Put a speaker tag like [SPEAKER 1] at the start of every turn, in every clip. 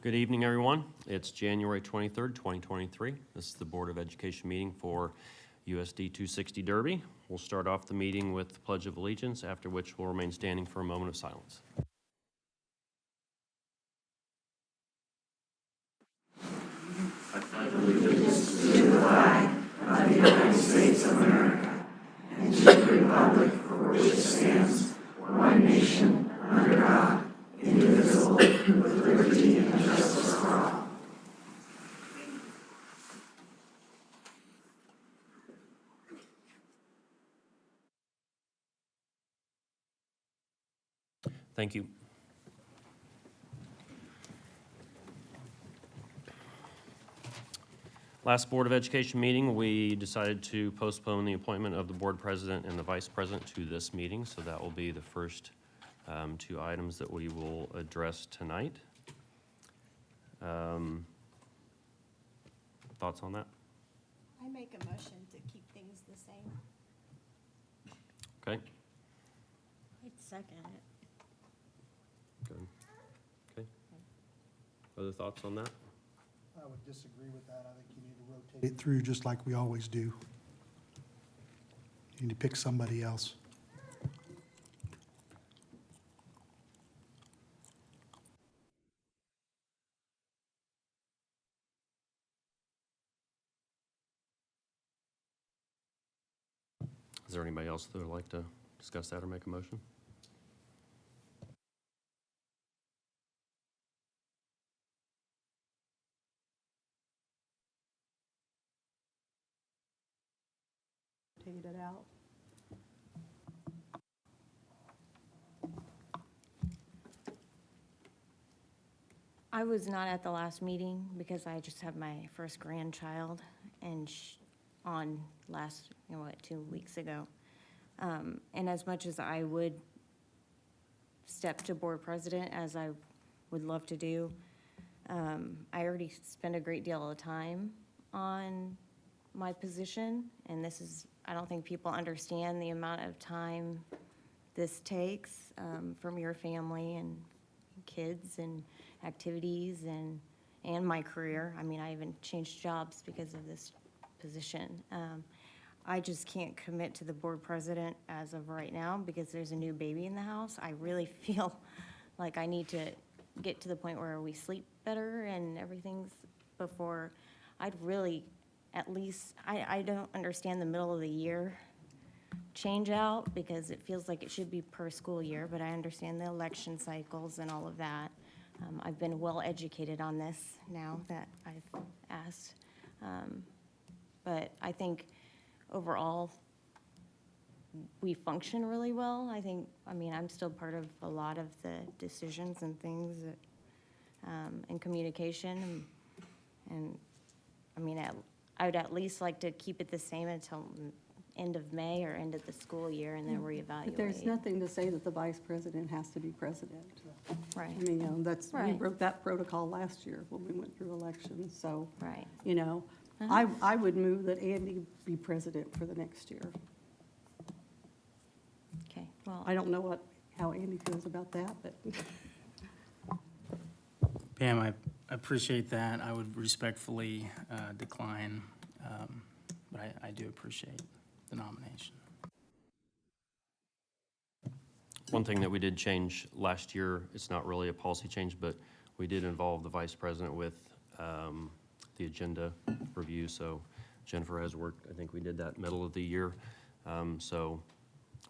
[SPEAKER 1] Good evening, everyone. It's January 23rd, 2023. This is the Board of Education meeting for USD 260 Derby. We'll start off the meeting with the Pledge of Allegiance, after which we'll remain standing for a moment of silence. Thank you. Last Board of Education meeting, we decided to postpone the appointment of the board president and the vice president to this meeting, so that will be the first two items that we will address tonight. Thoughts on that?
[SPEAKER 2] I make a motion to keep things the same.
[SPEAKER 1] Okay,
[SPEAKER 2] I'd second it.
[SPEAKER 1] good. Okay. Other thoughts on that?
[SPEAKER 3] I would disagree with that. I think you need to rotate it through just like we always do. You need to pick somebody else.
[SPEAKER 1] Is there anybody else that would like to discuss that or make a motion?
[SPEAKER 4] Take it out.
[SPEAKER 2] I was not at the last meeting because I just had my first grandchild and on last, 2 weeks ago. And as much as I would step to board president, as I would love to do, I already spend a great deal of time on my position, and this is, I don't think people understand the amount of time this takes from your family and kids and activities and my career. I mean, I even changed jobs because of this position. I just can't commit to the board president as of right now because there's a new baby in the house. I really feel like I need to get to the point where we sleep better and everything's before I'd really at least, I don't understand the middle of the year change out because it feels like it should be per school year, but I understand the election cycles and all of that. I've been well educated on this now that I've asked. But I think overall, we function really well. I mean, I'm still part of a lot of the decisions and things that, and communication. And I mean, I would at least like to keep it the same until end of May or end of the school year and then reevaluate.
[SPEAKER 4] But there's nothing to say that the vice president has to be president.
[SPEAKER 2] Right,
[SPEAKER 4] I mean, we
[SPEAKER 2] Right.
[SPEAKER 4] wrote that protocol last year when we went through elections, so,
[SPEAKER 2] right.
[SPEAKER 4] I would move that Andy be president for the next year.
[SPEAKER 2] Okay, well,
[SPEAKER 4] I don't know how Andy feels about that, but
[SPEAKER 5] Pam, I appreciate that. I would respectfully decline, but I do appreciate the nomination.
[SPEAKER 1] One thing that we did change last year, it's not really a policy change, but we did involve the vice president with the agenda review. So Jennifer has worked, I think we did that middle of the year. So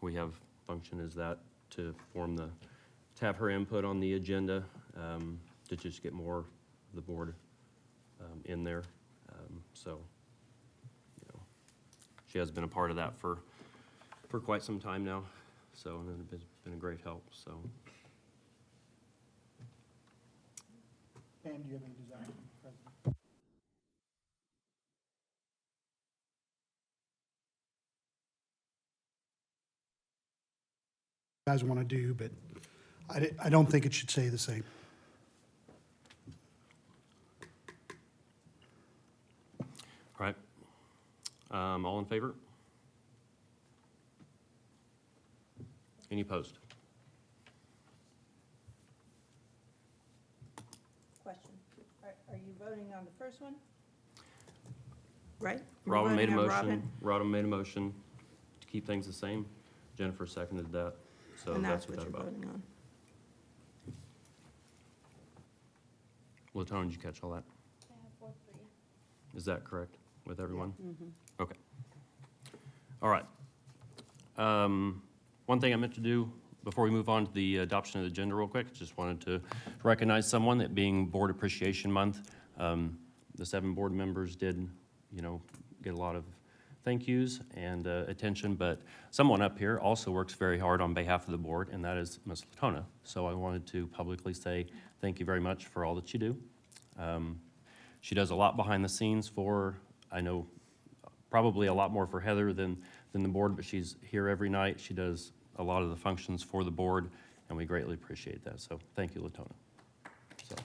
[SPEAKER 1] we have function as that to have her input on the agenda, to just get more of the board in there. So, she has been a part of that for quite some time now. So, and it's been a great help, so.
[SPEAKER 3] Pam, do you have any desire to be president? You guys want to do, but I don't think it should stay the same.
[SPEAKER 1] All right. All in favor? Any opposed?
[SPEAKER 6] question. Are you voting on the first one? Right? We're
[SPEAKER 1] Robin made a
[SPEAKER 6] voting on
[SPEAKER 1] motion, Robin made a motion to keep things the same. Jennifer seconded that, so
[SPEAKER 6] And
[SPEAKER 1] that's
[SPEAKER 6] that's
[SPEAKER 1] what
[SPEAKER 6] what
[SPEAKER 1] that's
[SPEAKER 6] you're
[SPEAKER 1] about.
[SPEAKER 6] voting on.
[SPEAKER 1] Latona, did you catch all that? Is that correct with everyone? Okay. All right. One thing I meant to do before we move on to the adoption of the agenda real quick, just wanted to recognize someone, that being Board Appreciation Month. The 7 board members did, get a lot of thank yous and attention, but someone up here also works very hard on behalf of the board, and that is Ms. Latona. So I wanted to publicly say thank you very much for all that you do. She does a lot behind the scenes for, I know, probably a lot more for Heather than the board, but she's here every night. She does a lot of the functions for the board, and we greatly appreciate that. So thank you, Latona. So.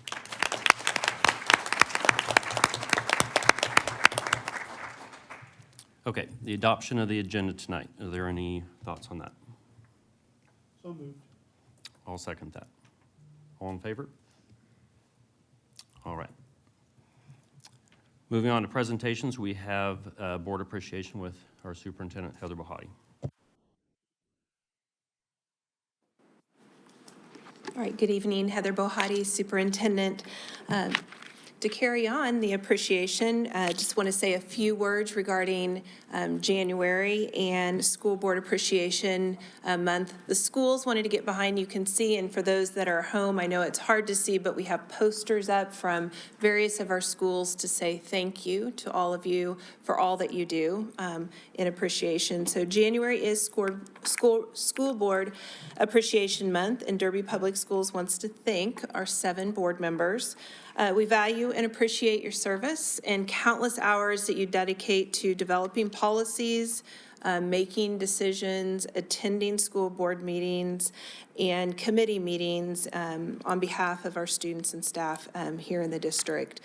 [SPEAKER 1] Okay, the adoption of the agenda tonight. Are there any thoughts on that?
[SPEAKER 3] So moved.
[SPEAKER 1] I'll second that. All in favor? All right. Moving on to presentations, we have board appreciation with our superintendent, Heather Bahati.
[SPEAKER 7] All right, good evening, Heather Bohati, Superintendent. To carry on the appreciation, just want to say a few words regarding January and School Board Appreciation Month. The schools wanted to get behind, you can see, and for those that are home, I know it's hard to see, but we have posters up from various of our schools to say thank you to all of you for all that you do in appreciation. So January is School Board Appreciation Month, and Derby Public Schools wants to thank our 7 board members. We value and appreciate your service and countless hours that you dedicate to developing policies, making decisions, attending school board meetings, and committee meetings on behalf of our students and staff here in the district.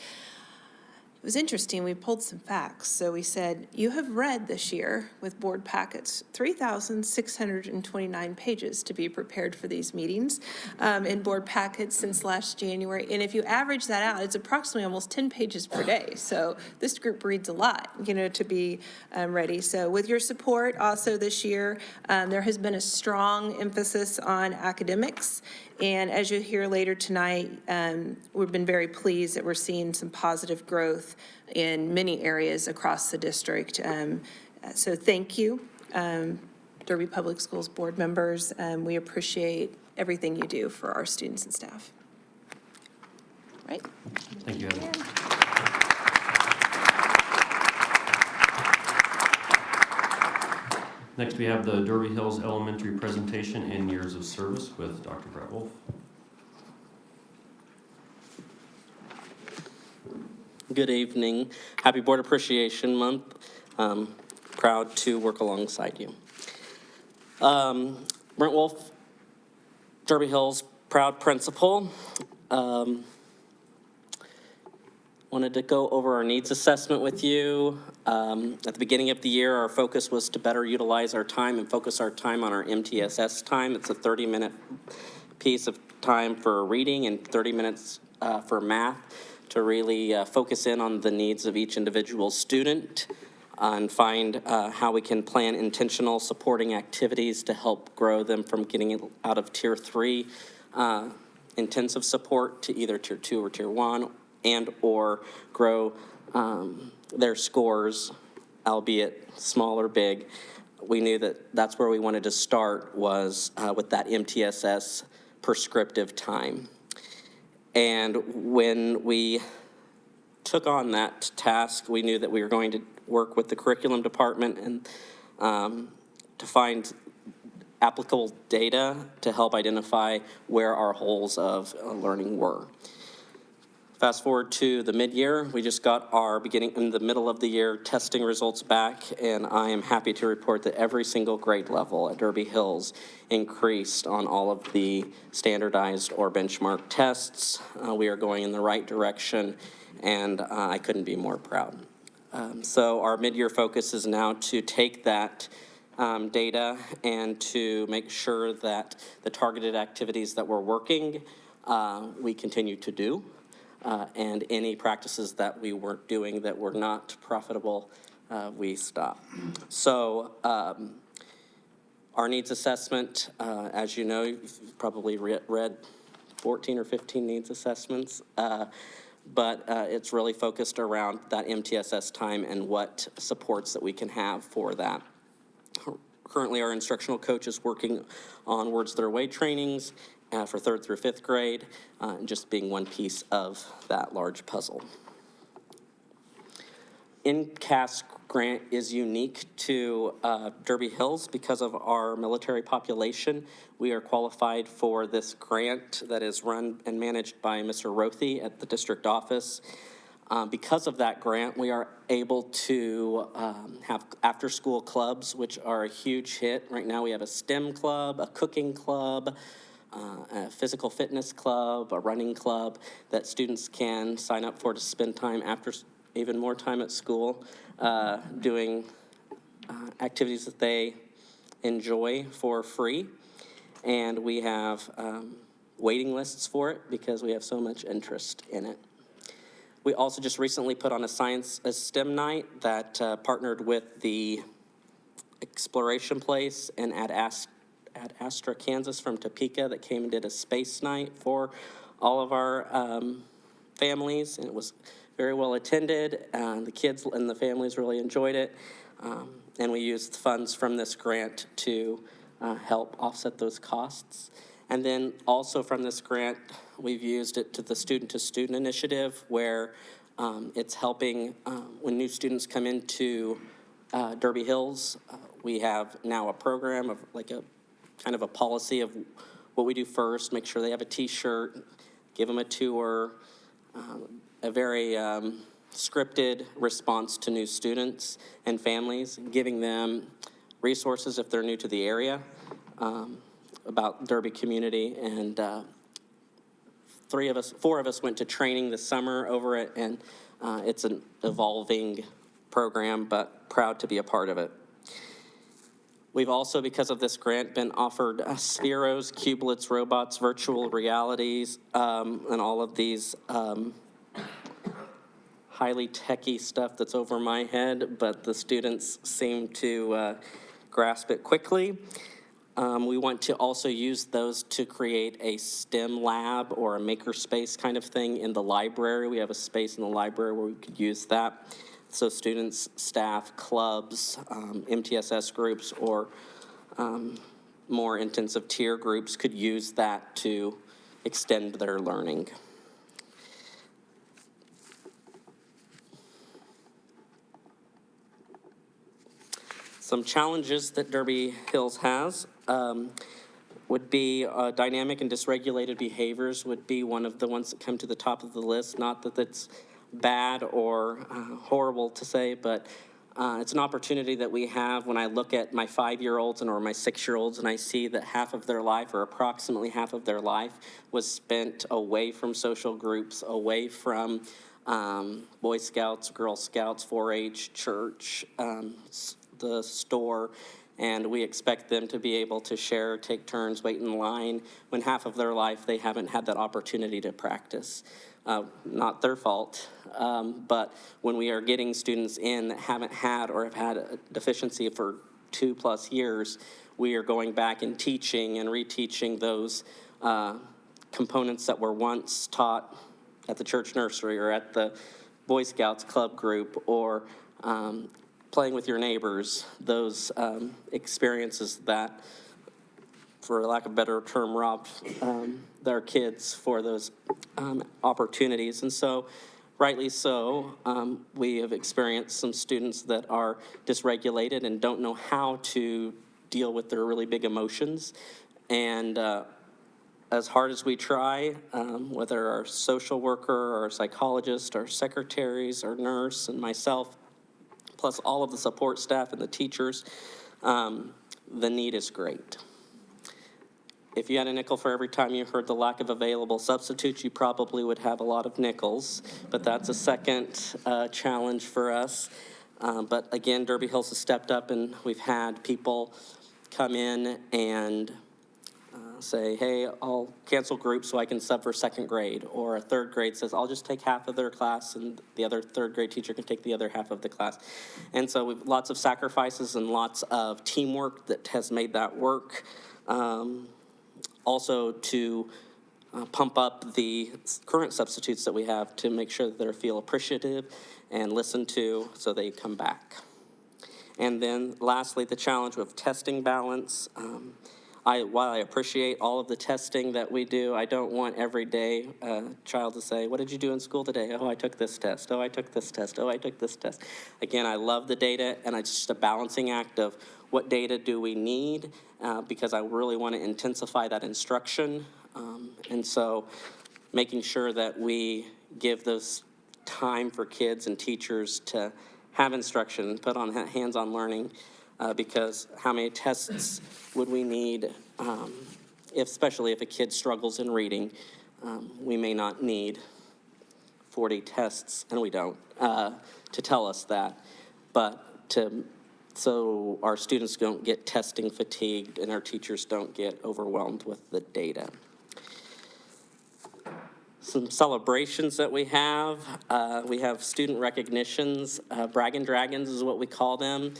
[SPEAKER 7] It was interesting, we pulled some facts. So we said, you have read this year with board packets 3,629 pages to be prepared for these meetings in board packets since last January. And if you average that out, it's approximately almost 10 pages per day. So this group reads a lot, to be ready. So with your support also this year, there has been a strong emphasis on academics. And as you'll hear later tonight, we've been very pleased that we're seeing some positive growth in many areas across the district. So thank you, Derby Public Schools board members. We appreciate everything you do for our students and staff. Right?
[SPEAKER 1] Thank you, Heather. Next, we have the Derby Hills Elementary presentation and years of service with Dr. Brett Wolf.
[SPEAKER 8] Good evening. Happy Board Appreciation Month. Proud to work alongside you. Brent Wolf, Derby Hills, proud principal. Wanted to go over our needs assessment with you. At the beginning of the year, our focus was to better utilize our time and focus our time on our MTSS time. It's a 30-minute piece of time for reading and 30 minutes for math to really focus in on the needs of each individual student and find how we can plan intentional supporting activities to help grow them from getting out of Tier 3 intensive support to either Tier 2 or Tier 1, and or grow their scores, albeit small or big. We knew that that's where we wanted to start, was with that MTSS prescriptive time. And when we took on that task, we knew that we were going to work with the curriculum department and to find applicable data to help identify where our holes of learning were. Fast forward to the mid-year, we just got our beginning in the middle of the year testing results back, and I am happy to report that every single grade level at Derby Hills increased on all of the standardized or benchmark tests. We are going in the right direction, and I couldn't be more proud. So our mid-year focus is now to take that data and to make sure that the targeted activities that we're working, we continue to do. and any practices that we weren't doing that were not profitable, we stopped. So our needs assessment, as you know, you've probably read 14 or 15 needs assessments, but it's really focused around that MTSS time and what supports that we can have for that. Currently, our instructional coach is working on Words Their Way trainings for 3rd through 5th grade, just being one piece of that large puzzle. INCAS grant is unique to Derby Hills because of our military population. We are qualified for this grant that is run and managed by Mr. Rothy at the district office. Because of that grant, we are able to have after-school clubs, which are a huge hit. Right now, we have a STEM club, a cooking club, a physical fitness club, a running club that students can sign up for to spend time after, even more time at school, doing activities that they enjoy for free. And we have waiting lists for it because we have so much interest in it. We also just recently put on a STEM night that partnered with the Exploration Place and at Astra, Kansas from Topeka that came and did a space night for all of our families, and it was very well attended. The kids and the families really enjoyed it, and we used funds from this grant to help offset those costs. And then also from this grant, we've used it to the student-to-student initiative where it's helping when new students come into Derby Hills. We have now a program of like a kind of a policy of what we do first, make sure they have a t-shirt, give them a tour, a very scripted response to new students and families, giving them resources if they're new to the area about Derby community. And 4 of us went to training this summer over it, and it's an evolving program, but proud to be a part of it. We've also, because of this grant, been offered Spheros, Cubelets, robots, virtual realities, and all of these highly techy stuff that's over my head, but the students seem to grasp it quickly. We want to also use those to create a STEM lab or a makerspace kind of thing in the library. We have a space in the library where we could use that. So students, staff, clubs, MTSS groups, or more intensive tier groups could use that to extend their learning. Some challenges that Derby Hills has would be dynamic and dysregulated behaviors would be one of the ones that come to the top of the list. Not that that's bad or horrible to say, but it's an opportunity that we have when I look at my 5-year-olds or my 6-year-olds and I see that half of their life, or approximately half of their life, was spent away from social groups, away from Boy Scouts, Girl Scouts, 4-H, church, the store, and we expect them to be able to share, take turns, wait in line, when half of their life they haven't had that opportunity to practice. Not their fault, but when we are getting students in that haven't had or have had a deficiency for 2+ years, we are going back and teaching and reteaching those components that were once taught at the church nursery or at the Boy Scouts club group, or playing with your neighbors, those experiences that, for lack of a better term, robbed their kids for those opportunities. And so, rightly so, we have experienced some students that are dysregulated and don't know how to deal with their really big emotions. And as hard as we try, whether our social worker or our psychologist, our secretaries, our nurse, and myself, plus all of the support staff and the teachers, the need is great. If you had a nickel for every time you heard the lack of available substitutes, you probably would have a lot of nickels, but that's a second challenge for us. But again, Derby Hills has stepped up, and we've had people come in and say, hey, I'll cancel groups so I can sub for second grade. Or a third grade says, I'll just take half of their class and the other third grade teacher can take the other half of the class. And so we've lots of sacrifices and lots of teamwork that has made that work. Also to pump up the current substitutes that we have to make sure that they feel appreciative and listened to so they come back. And then lastly, the challenge of testing balance. While I appreciate all of the testing that we do, I don't want every day a child to say, what did you do in school today? Oh, I took this test. Oh, I took this test. Oh, I took this test. Again, I love the data, and it's just a balancing act of what data do we need, because I really want to intensify that instruction. And so making sure that we give those time for kids and teachers to have instruction, put on hands-on learning, because how many tests would we need, especially if a kid struggles in reading? We may not need 40 tests, and we don't, to tell us that, but so our students don't get testing fatigued and our teachers don't get overwhelmed with the data. Some celebrations that we have student recognitions. Braggin' Dragons is what we call them.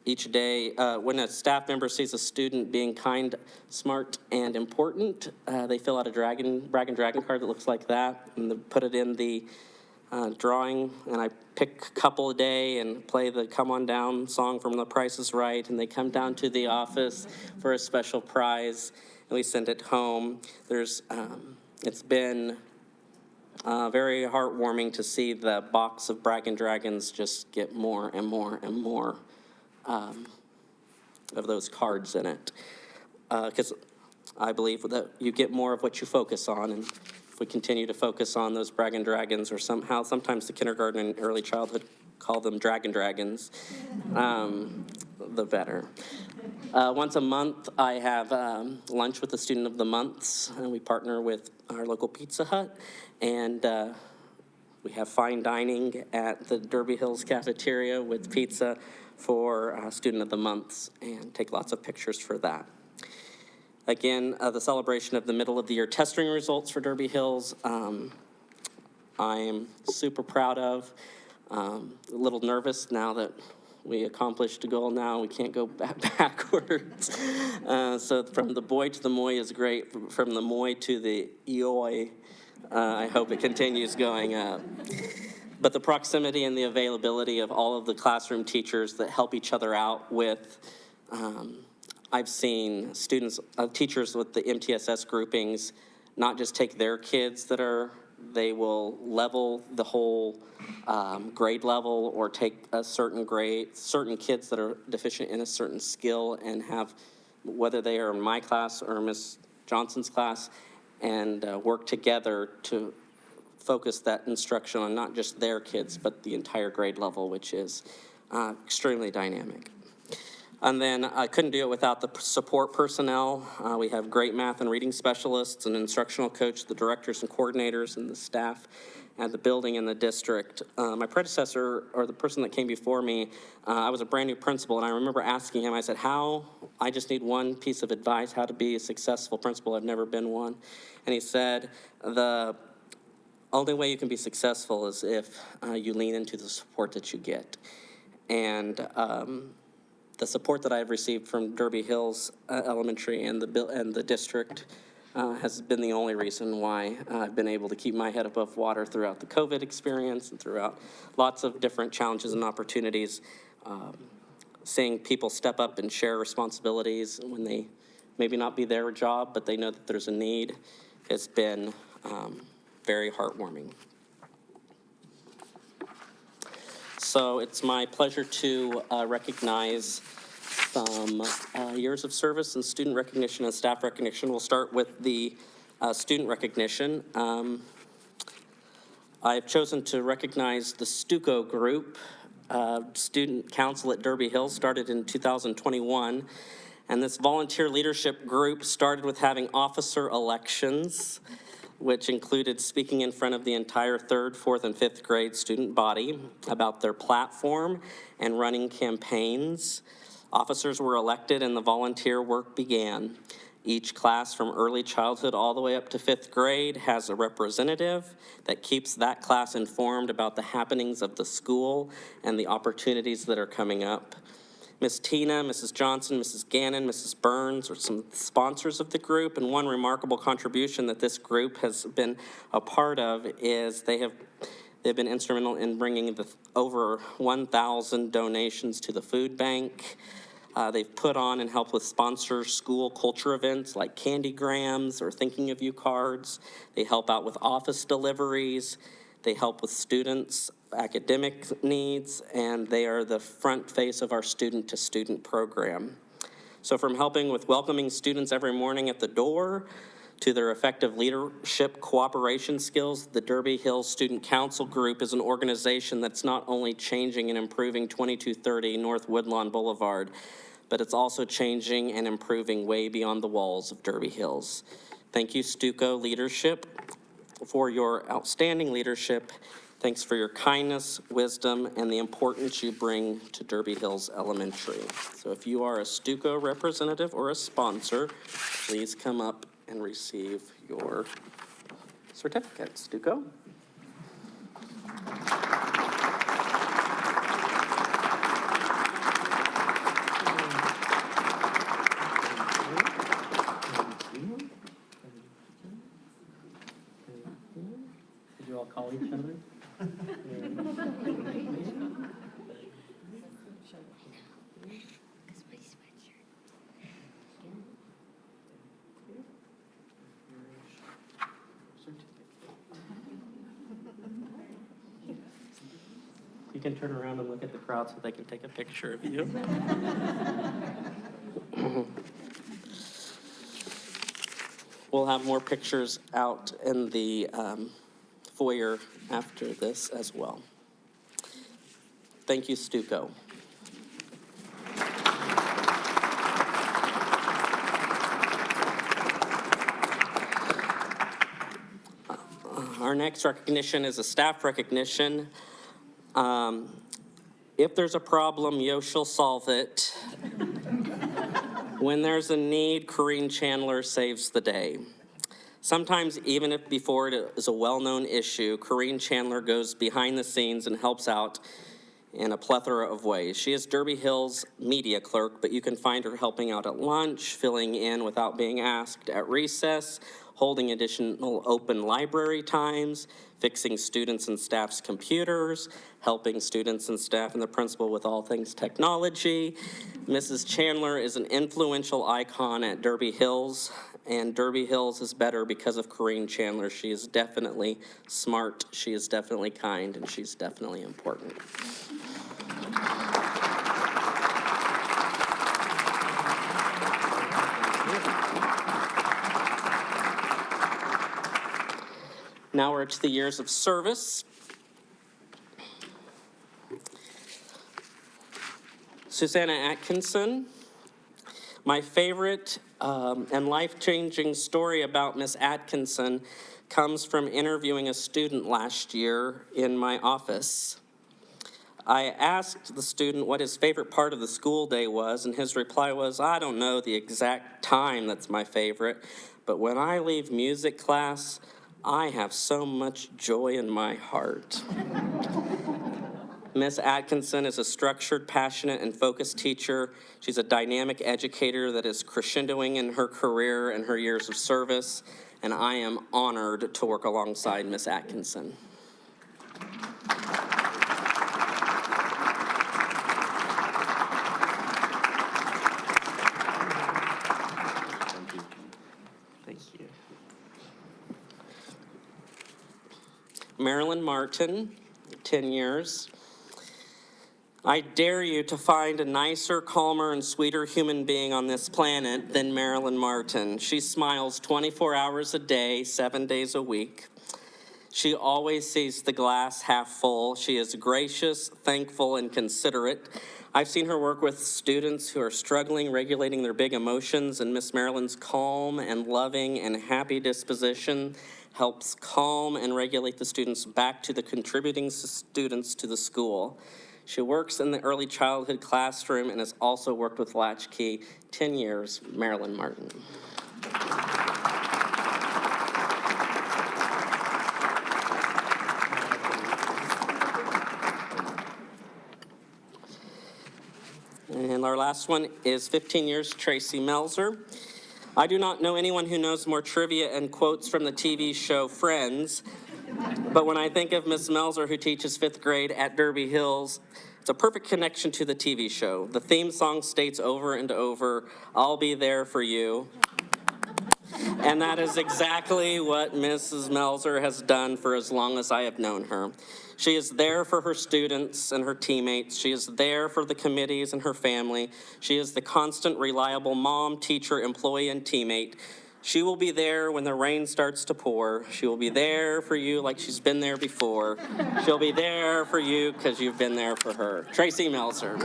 [SPEAKER 8] Each day, when a staff member sees a student being kind, smart, and important, they fill out a Braggin' Dragon card that looks like that, and they put it in the drawing, and I pick a couple a day and play the Come On Down song from The Price is Right, and they come down to the office for a special prize, and we send it home. It's been very heartwarming to see the box of Braggin' Dragons just get more and more and more of those cards in it. Because I believe that you get more of what you focus on, and if we continue to focus on those Braggin' Dragons, or sometimes the kindergarten and early childhood call them Dragon Dragons, the better. Once a month, I have lunch with the Student of the Months, and we partner with our local Pizza Hut, and we have fine dining at the Derby Hills Cafeteria with pizza for Student of the Months, and take lots of pictures for that. Again, the celebration of the middle of the year testing results for Derby Hills, I am super proud of. A little nervous now that we accomplished a goal. Now we can't go backwards. So from the boy to the moy is great. From the moy to the eoi, I hope it continues going up. But the proximity and the availability of all of the classroom teachers that help each other out with, I've seen teachers with the MTSS groupings not just take their kids they will level the whole grade level, or take a certain kids that are deficient in a certain skill, and have, whether they are in my class or Miss Johnson's class, and work together to focus that instruction on not just their kids, but the entire grade level, which is extremely dynamic. And then I couldn't do it without the support personnel. We have great math and reading specialists, an instructional coach, the directors and coordinators, and the staff at the building and the district. My predecessor, or the person that came before me, I was a brand new principal, and I remember asking him, I said, I just need one piece of advice, how to be a successful principal. I've never been one. And he said, the only way you can be successful is if you lean into the support that you get. And the support that I've received from Derby Hills Elementary and the district has been the only reason why I've been able to keep my head above water throughout the COVID experience and throughout lots of different challenges and opportunities. Seeing people step up and share responsibilities when they maybe not be their job, but they know that there's a need, has been very heartwarming. So it's my pleasure to recognize some years of service and student recognition and staff recognition. We'll start with the student recognition. I've chosen to recognize the Stuco Group. Student Council at Derby Hills started in 2021. And this volunteer leadership group started with having officer elections, which included speaking in front of the entire 3rd, 4th, and 5th grade student body about their platform and running campaigns. Officers were elected and the volunteer work began. Each class from early childhood all the way up to 5th grade has a representative that keeps that class informed about the happenings of the school and the opportunities that are coming up. Ms. Tina, Mrs. Johnson, Mrs. Gannon, Mrs. Burns are some sponsors of the group, and one remarkable contribution that this group has been a part of is they've been instrumental in bringing over 1,000 donations to the food bank. They've put on and helped with sponsor school culture events like Candygrams or Thinking of You cards. They help out with office deliveries. They help with students' academic needs, and they are the front face of our student-to-student program. So from helping with welcoming students every morning at the door to their effective leadership cooperation skills, the Derby Hills Student Council Group is an organization that's not only changing and improving 2230 North Woodlawn Boulevard, but it's also changing and improving way beyond the walls of Derby Hills. Thank you, Stuco leadership, for your outstanding leadership. Thanks for your kindness, wisdom, and the importance you bring to Derby Hills Elementary. So if you are a Stuco representative or a sponsor, please come up and receive your certificate. Stuco. Did you all call each other? You can turn around and look at the crowd so they can take a picture of you. We'll have more pictures out in the foyer after this as well. Thank you, Stuco. Our next recognition is a staff recognition. If there's a problem, yo shall solve it. When there's a need, Corrine Chandler saves the day. Sometimes, even if before it is a well-known issue, Corrine Chandler goes behind the scenes and helps out in a plethora of ways. She is Derby Hills media clerk, but you can find her helping out at lunch, filling in without being asked at recess, holding additional open library times, fixing students and staff's computers, helping students and staff and the principal with all things technology. Mrs. Chandler is an influential icon at Derby Hills, and Derby Hills is better because of Corrine Chandler. She is definitely smart, she is definitely kind, and she's definitely important. Now we're to the years of service. Susanna Atkinson. My favorite and life-changing story about Miss Atkinson comes from interviewing a student last year in my office. I asked the student what his favorite part of the school day was, and his reply was, I don't know the exact time that's my favorite, but when I leave music class, I have so much joy in my heart. Ms. Atkinson is a structured, passionate, and focused teacher. She's a dynamic educator that is crescendoing in her career and her years of service, and I am honored to work alongside Ms. Atkinson. Thank you. Marilyn Martin, 10 years. I dare you to find a nicer, calmer, and sweeter human being on this planet than Marilyn Martin. She smiles 24 hours a day, 7 days a week. She always sees the glass half full. She is gracious, thankful, and considerate. I've seen her work with students who are struggling regulating their big emotions, and Miss Marilyn's calm and loving and happy disposition helps calm and regulate the students back to the contributing students to the school. She works in the early childhood classroom and has also worked with Latchkey. 10 years, Marilyn Martin. And our last one is 15 years, Tracy Melzer. I do not know anyone who knows more trivia and quotes from the TV show Friends, but when I think of Miss Melzer, who teaches 5th grade at Derby Hills, it's a perfect connection to the TV show. The theme song states over and over, "I'll be there for you." And that is exactly what Mrs. Melzer has done for as long as I have known her. She is there for her students and her teammates. She is there for the committees and her family. She is the constant, reliable mom, teacher, employee, and teammate. She will be there when the rain starts to pour. She will be there for you like she's been there before. She'll be there for you because you've been there for her. Tracy Melzer.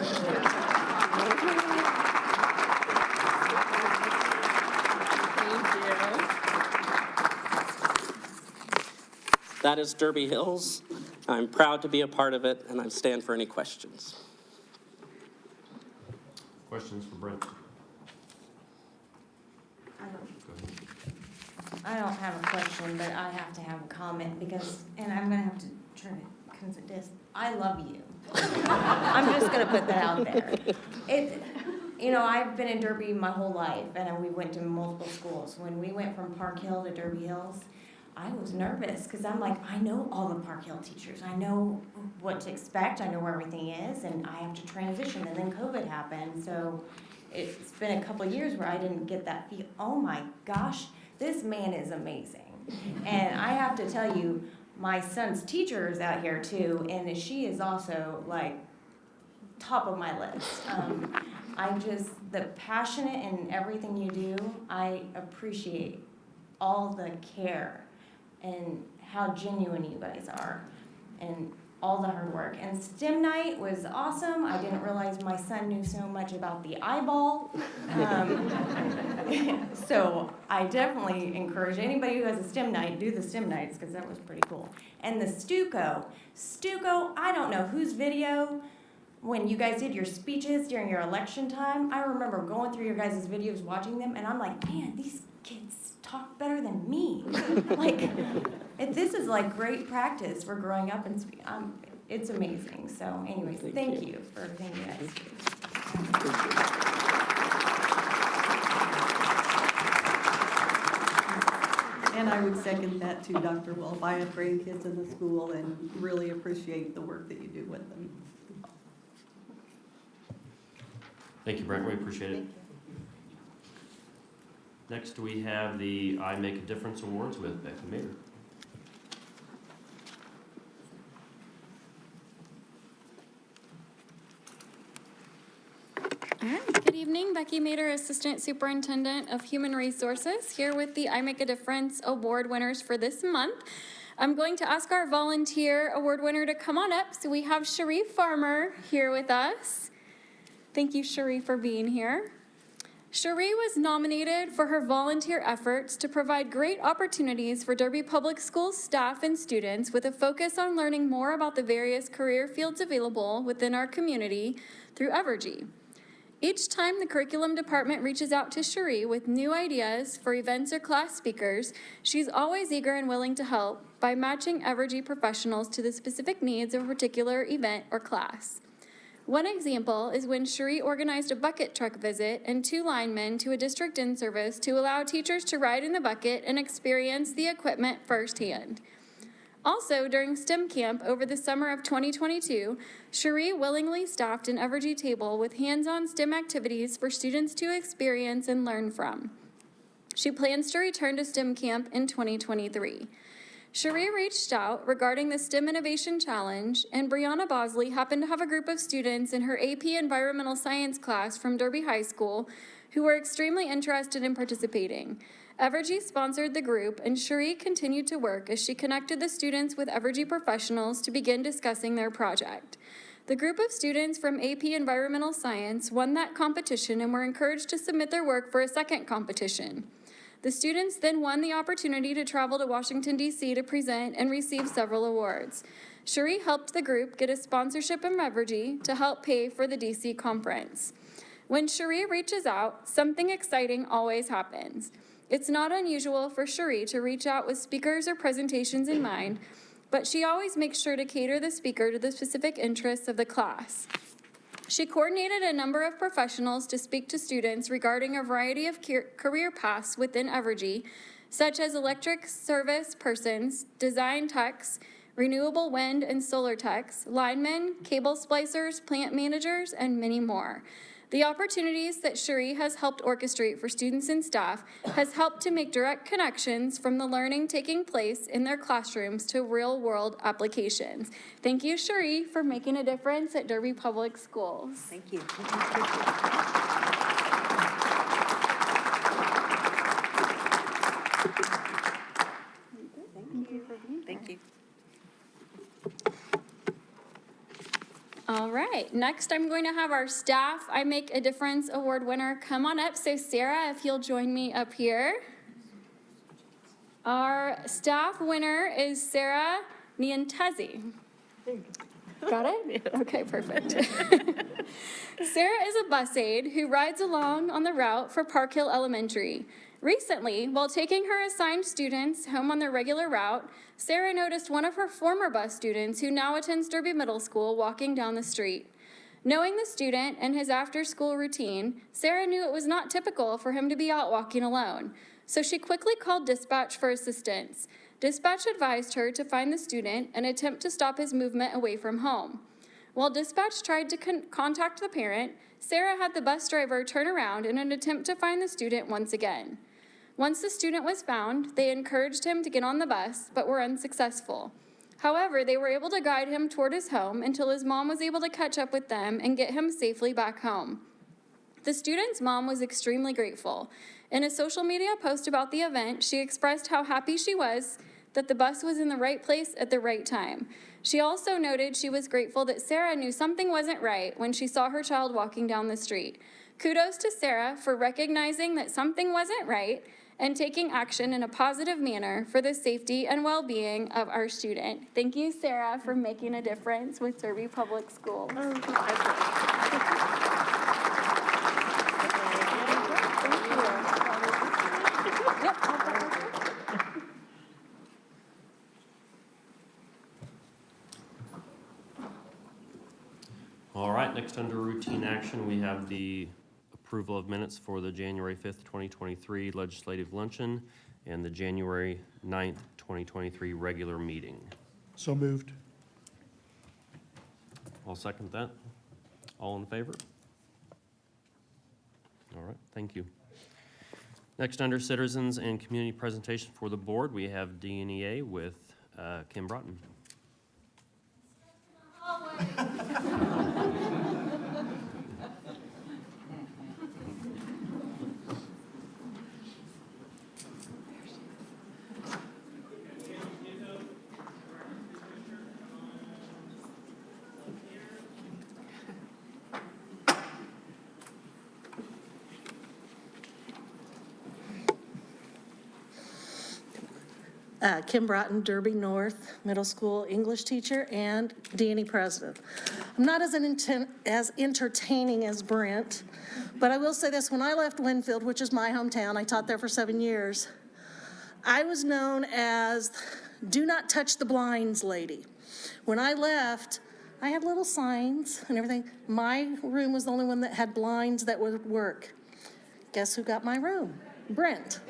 [SPEAKER 8] That is Derby Hills. I'm proud to be a part of it, and I stand for any questions.
[SPEAKER 1] Questions for Brent?
[SPEAKER 2] I don't have a question, but I have to have a comment because, and I'm gonna have to try to consent this. I love you. I'm just gonna put that out there. You know, I've been in Derby my whole life, and we went to multiple schools. When we went from Park Hill to Derby Hills, I was nervous because I'm like, I know all the Park Hill teachers. I know what to expect. I know where everything is, and I have to transition. And then COVID happened, so it's been a couple of years where I didn't get that feel. Oh my gosh, this man is amazing. And I have to tell you, my son's teacher is out here too, and she is also like top of my list. The passionate in everything you do, I appreciate all the care and how genuine you guys are and all the hard work. And STEM night was awesome. I didn't realize my son knew so much about the eyeball. So I definitely encourage anybody who has a STEM night, do the STEM nights because that was pretty cool. And the Stuco, I don't know whose video, when you guys did your speeches during your election time, I remember going through your guys' videos, watching them, and I'm like, man, these kids talk better than me. Like, this is like great practice for growing up and it's amazing. So anyways, thank you for everything you guys do.
[SPEAKER 4] And I would second that too, Dr. Wolf. I have grandkids in the school and really appreciate the work that you do with them.
[SPEAKER 1] Thank you, Brent, we appreciate it. Next, we have the I Make a Difference Awards with Becky Mader.
[SPEAKER 9] All right, good evening. Becky Mader, Assistant Superintendent of Human Resources, here with the I Make a Difference Award winners for this month. I'm going to ask our volunteer award winner to come on up. So we have Cherie Farmer here with us. Thank you, Cherie, for being here. Cherie was nominated for her volunteer efforts to provide great opportunities for Derby Public Schools staff and students with a focus on learning more about the various career fields available within our community through Evergy. Each time the curriculum department reaches out to Cherie with new ideas for events or class speakers, she's always eager and willing to help by matching Evergy professionals to the specific needs of a particular event or class. One example is when Cherie organized a bucket truck visit and 2 linemen to a district in-service to allow teachers to ride in the bucket and experience the equipment firsthand. Also, during STEM camp over the summer of 2022, Cherie willingly staffed an Evergy table with hands-on STEM activities for students to experience and learn from. She plans to return to STEM camp in 2023. Cherie reached out regarding the STEM Innovation Challenge, and Brianna Bosley happened to have a group of students in her AP Environmental Science class from Derby High School who were extremely interested in participating. Evergy sponsored the group, and Cherie continued to work as she connected the students with Evergy professionals to begin discussing their project. The group of students from AP Environmental Science won that competition and were encouraged to submit their work for a second competition. The students then won the opportunity to travel to Washington, D.C. to present and receive several awards. Cherie helped the group get a sponsorship from Evergy to help pay for the D.C. conference. When Cherie reaches out, something exciting always happens. It's not unusual for Cherie to reach out with speakers or presentations in mind, but she always makes sure to cater the speaker to the specific interests of the class. She coordinated a number of professionals to speak to students regarding a variety of career paths within Evergy, such as electric service persons, design techs, renewable wind and solar techs, linemen, cable splicers, plant managers, and many more. The opportunities that Cherie has helped orchestrate for students and staff has helped to make direct connections from the learning taking place in their classrooms to real-world applications. Thank you, Cherie, for making a difference at Derby Public Schools.
[SPEAKER 4] Thank you. Thank you.
[SPEAKER 9] All right, next I'm going to have our staff I Make a Difference Award winner come on up. So Sarah, if you'll join me up here. Our staff winner is Sarah Nientezi. Got it? Okay, perfect. Sarah is a bus aide who rides along on the route for Park Hill Elementary. Recently, while taking her assigned students home on their regular route, Sarah noticed one of her former bus students who now attends Derby Middle School walking down the street. Knowing the student and his after-school routine, Sarah knew it was not typical for him to be out walking alone, so she quickly called dispatch for assistance. Dispatch advised her to find the student and attempt to stop his movement away from home. While dispatch tried to contact the parent, Sarah had the bus driver turn around in an attempt to find the student once again. Once the student was found, they encouraged him to get on the bus, but were unsuccessful. However, they were able to guide him toward his home until his mom was able to catch up with them and get him safely back home. The student's mom was extremely grateful. In a social media post about the event, she expressed how happy she was that the bus was in the right place at the right time. She also noted she was grateful that Sarah knew something wasn't right when she saw her child walking down the street. Kudos to Sarah for recognizing that something wasn't right and taking action in a positive manner for the safety and well-being of our student. Thank you, Sarah, for making a difference with Derby Public Schools.
[SPEAKER 1] All right, next under routine action, we have the approval of minutes for the January 5th, 2023 legislative luncheon and the January 9th, 2023 regular meeting.
[SPEAKER 3] So moved.
[SPEAKER 1] I'll second that. All in favor? All right, thank you. Next, under citizens and community presentation for the board, we have DNEA with Kim Broughton.
[SPEAKER 10] Kim Broughton, Derby North Middle School English teacher and DNE president. I'm not as entertaining as Brent, but I will say this, when I left Winfield, which is my hometown, I taught there for 7 years, I was known as do not touch the blinds lady. When I left, I had little signs and everything. My room was the only one that had blinds that would work. Guess who got my room? Brent.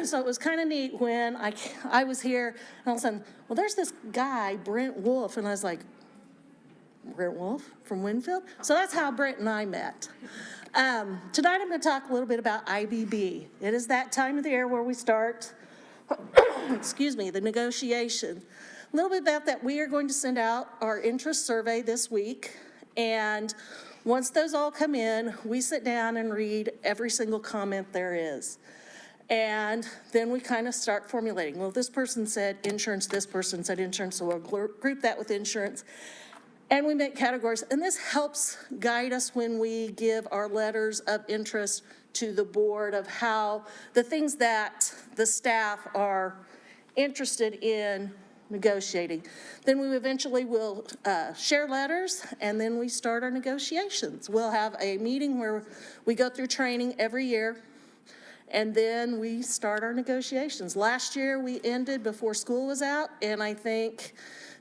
[SPEAKER 10] So it was kind of neat when I was here, and all of a sudden, well, there's this guy, Brent Wolf, and I was like, Brent Wolf from Winfield? So that's how Brent and I met. Tonight I'm going to talk a little bit about IBB. It is that time of the year where we start, the negotiation. A little bit about that, we are going to send out our interest survey this week, and once those all come in, we sit down and read every single comment there is. And then we kind of start formulating, well, this person said insurance, this person said insurance, so we'll group that with insurance. And we make categories, and this helps guide us when we give our letters of interest to the board of how the things that the staff are interested in negotiating. Then we eventually will share letters, and then we start our negotiations. We'll have a meeting where we go through training every year. and then we start our negotiations. Last year, we ended before school was out, and I think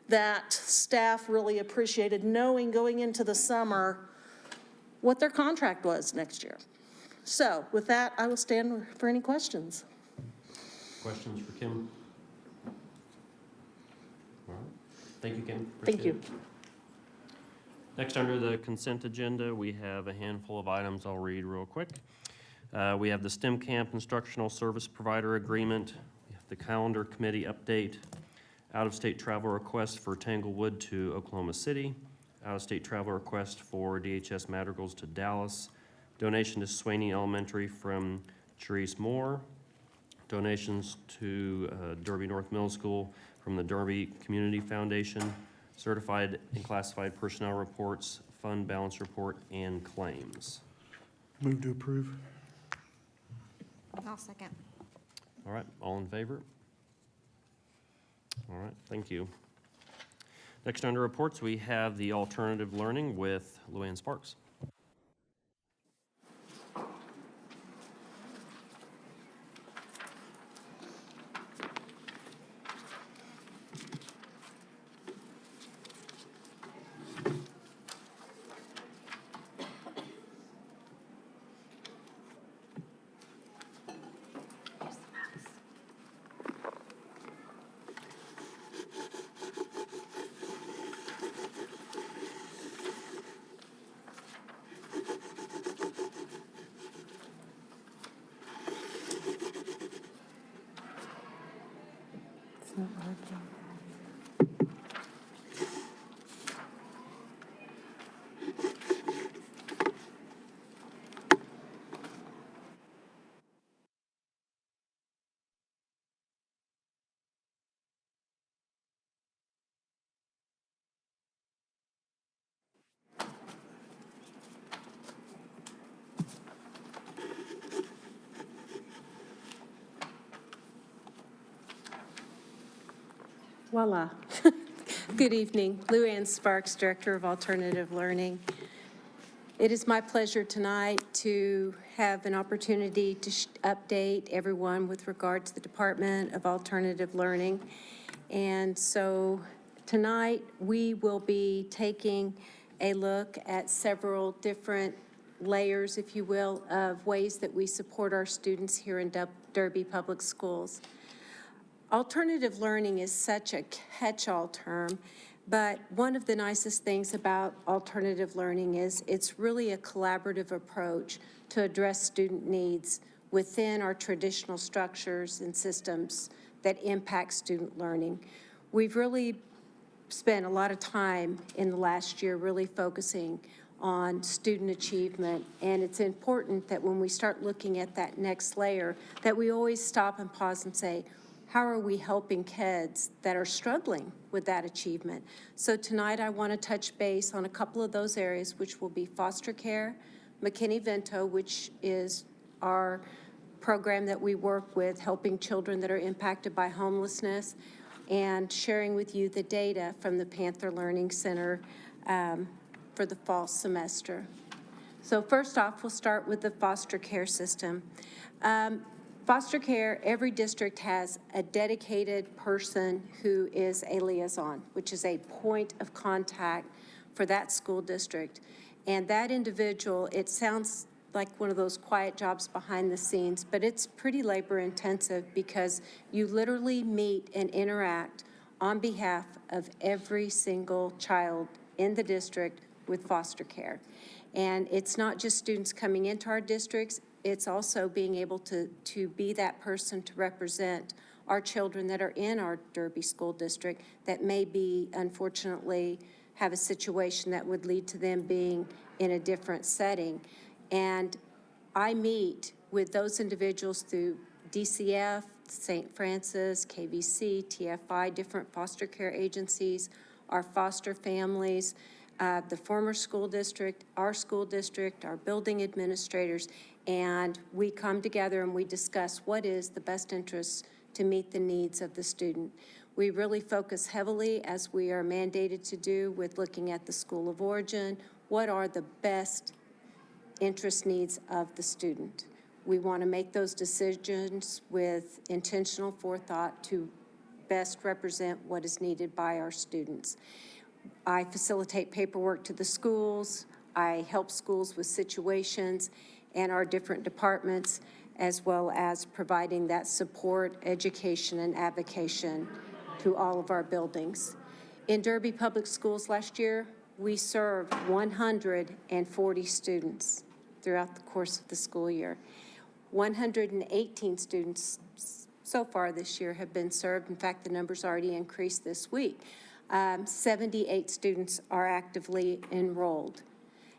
[SPEAKER 10] that staff really appreciated knowing going into the summer what their contract was next year. So with that, I will stand for any questions.
[SPEAKER 1] Questions for Kim? All right. Thank you, Kim.
[SPEAKER 10] Thank
[SPEAKER 1] Appreciate
[SPEAKER 10] you.
[SPEAKER 1] it. Next, under the consent agenda, we have a handful of items I'll read real quick. We have the STEM Camp Instructional Service Provider Agreement, we have the Calendar Committee update, out-of-state travel request for Tanglewood to Oklahoma City, out-of-state travel request for DHS Madrigals to Dallas, donation to Swaney Elementary from Therese Moore, donations to Derby North Middle School from the Derby Community Foundation, certified and classified personnel reports, fund balance report, and claims.
[SPEAKER 3] Move to approve.
[SPEAKER 2] I'll second.
[SPEAKER 1] All right, all in favor? All right, thank you. Next, under reports, we have the alternative learning with Luann Sparks.
[SPEAKER 11] Voila. Good evening. Lou Ann Sparks, Director of Alternative Learning. It is my pleasure tonight to have an opportunity to update everyone with regard to the Department of Alternative Learning. And so tonight, we will be taking a look at several different layers, if you will, of ways that we support our students here in Derby Public Schools. Alternative learning is such a catch-all term, but one of the nicest things about alternative learning is it's really a collaborative approach to address student needs within our traditional structures and systems that impact student learning. We've really spent a lot of time in the last year really focusing on student achievement, and it's important that when we start looking at that next layer, that we always stop and pause and say, how are we helping kids that are struggling with that achievement? So tonight I want to touch base on a couple of those areas, which will be foster care, McKinney-Vento, which is our program that we work with, helping children that are impacted by homelessness, and sharing with you the data from the Panther Learning Center for the fall semester. So first off, we'll start with the foster care system. Foster care, every district has a dedicated person who is a liaison, which is a point of contact for that school district. And that individual, it sounds like one of those quiet jobs behind the scenes, but it's pretty labor intensive because you literally meet and interact on behalf of every single child in the district with foster care. And it's not just students coming into our districts, it's also being able to be that person to represent our children that are in our Derby School District that may be, unfortunately, have a situation that would lead to them being in a different setting. And I meet with those individuals through DCF, St. Francis, KVC, TFI, different foster care agencies, our foster families, the former school district, our building administrators, and we come together and we discuss what is the best interest to meet the needs of the student. We really focus heavily, as we are mandated to do, with looking at the school of origin, what are the best interest needs of the student. We want to make those decisions with intentional forethought to best represent what is needed by our students. I facilitate paperwork to the schools. I help schools with situations and our different departments, as well as providing that support, education, and advocacy to all of our buildings. In Derby Public Schools last year, we served 140 students throughout the course of the school year. 118 students so far this year have been served. In fact, the number's already increased this week. 78 students are actively enrolled.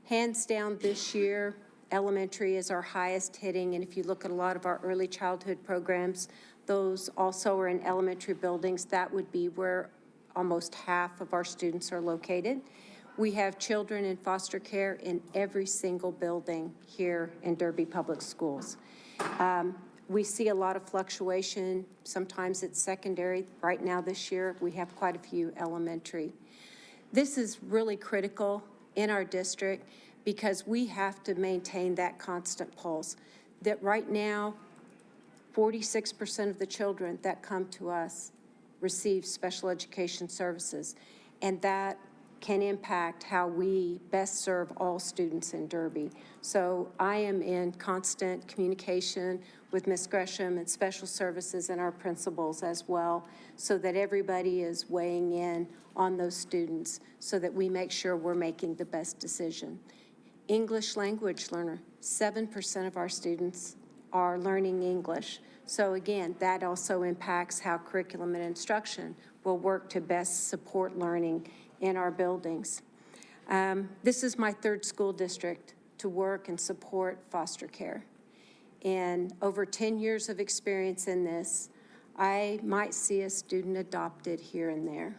[SPEAKER 11] Hands down this year, elementary is our highest hitting, and if you look at a lot of our early childhood programs, those also are in elementary buildings. That would be where almost half of our students are located. We have children in foster care in every single building here in Derby Public Schools. We see a lot of fluctuation. Sometimes it's secondary. Right now this year, we have quite a few elementary. This is really critical in our district because we have to maintain that constant pulse. That right now, 46% of the children that come to us receive special education services, and that can impact how we best serve all students in Derby. So I am in constant communication with Ms. Gresham and special services and our principals as well, so that everybody is weighing in on those students so that we make sure we're making the best decision. English language learner, 7% of our students are learning English. So again, that also impacts how curriculum and instruction will work to best support learning in our buildings. This is my third school district to work and support foster care. And over 10 years of experience in this, I might see a student adopted here and there.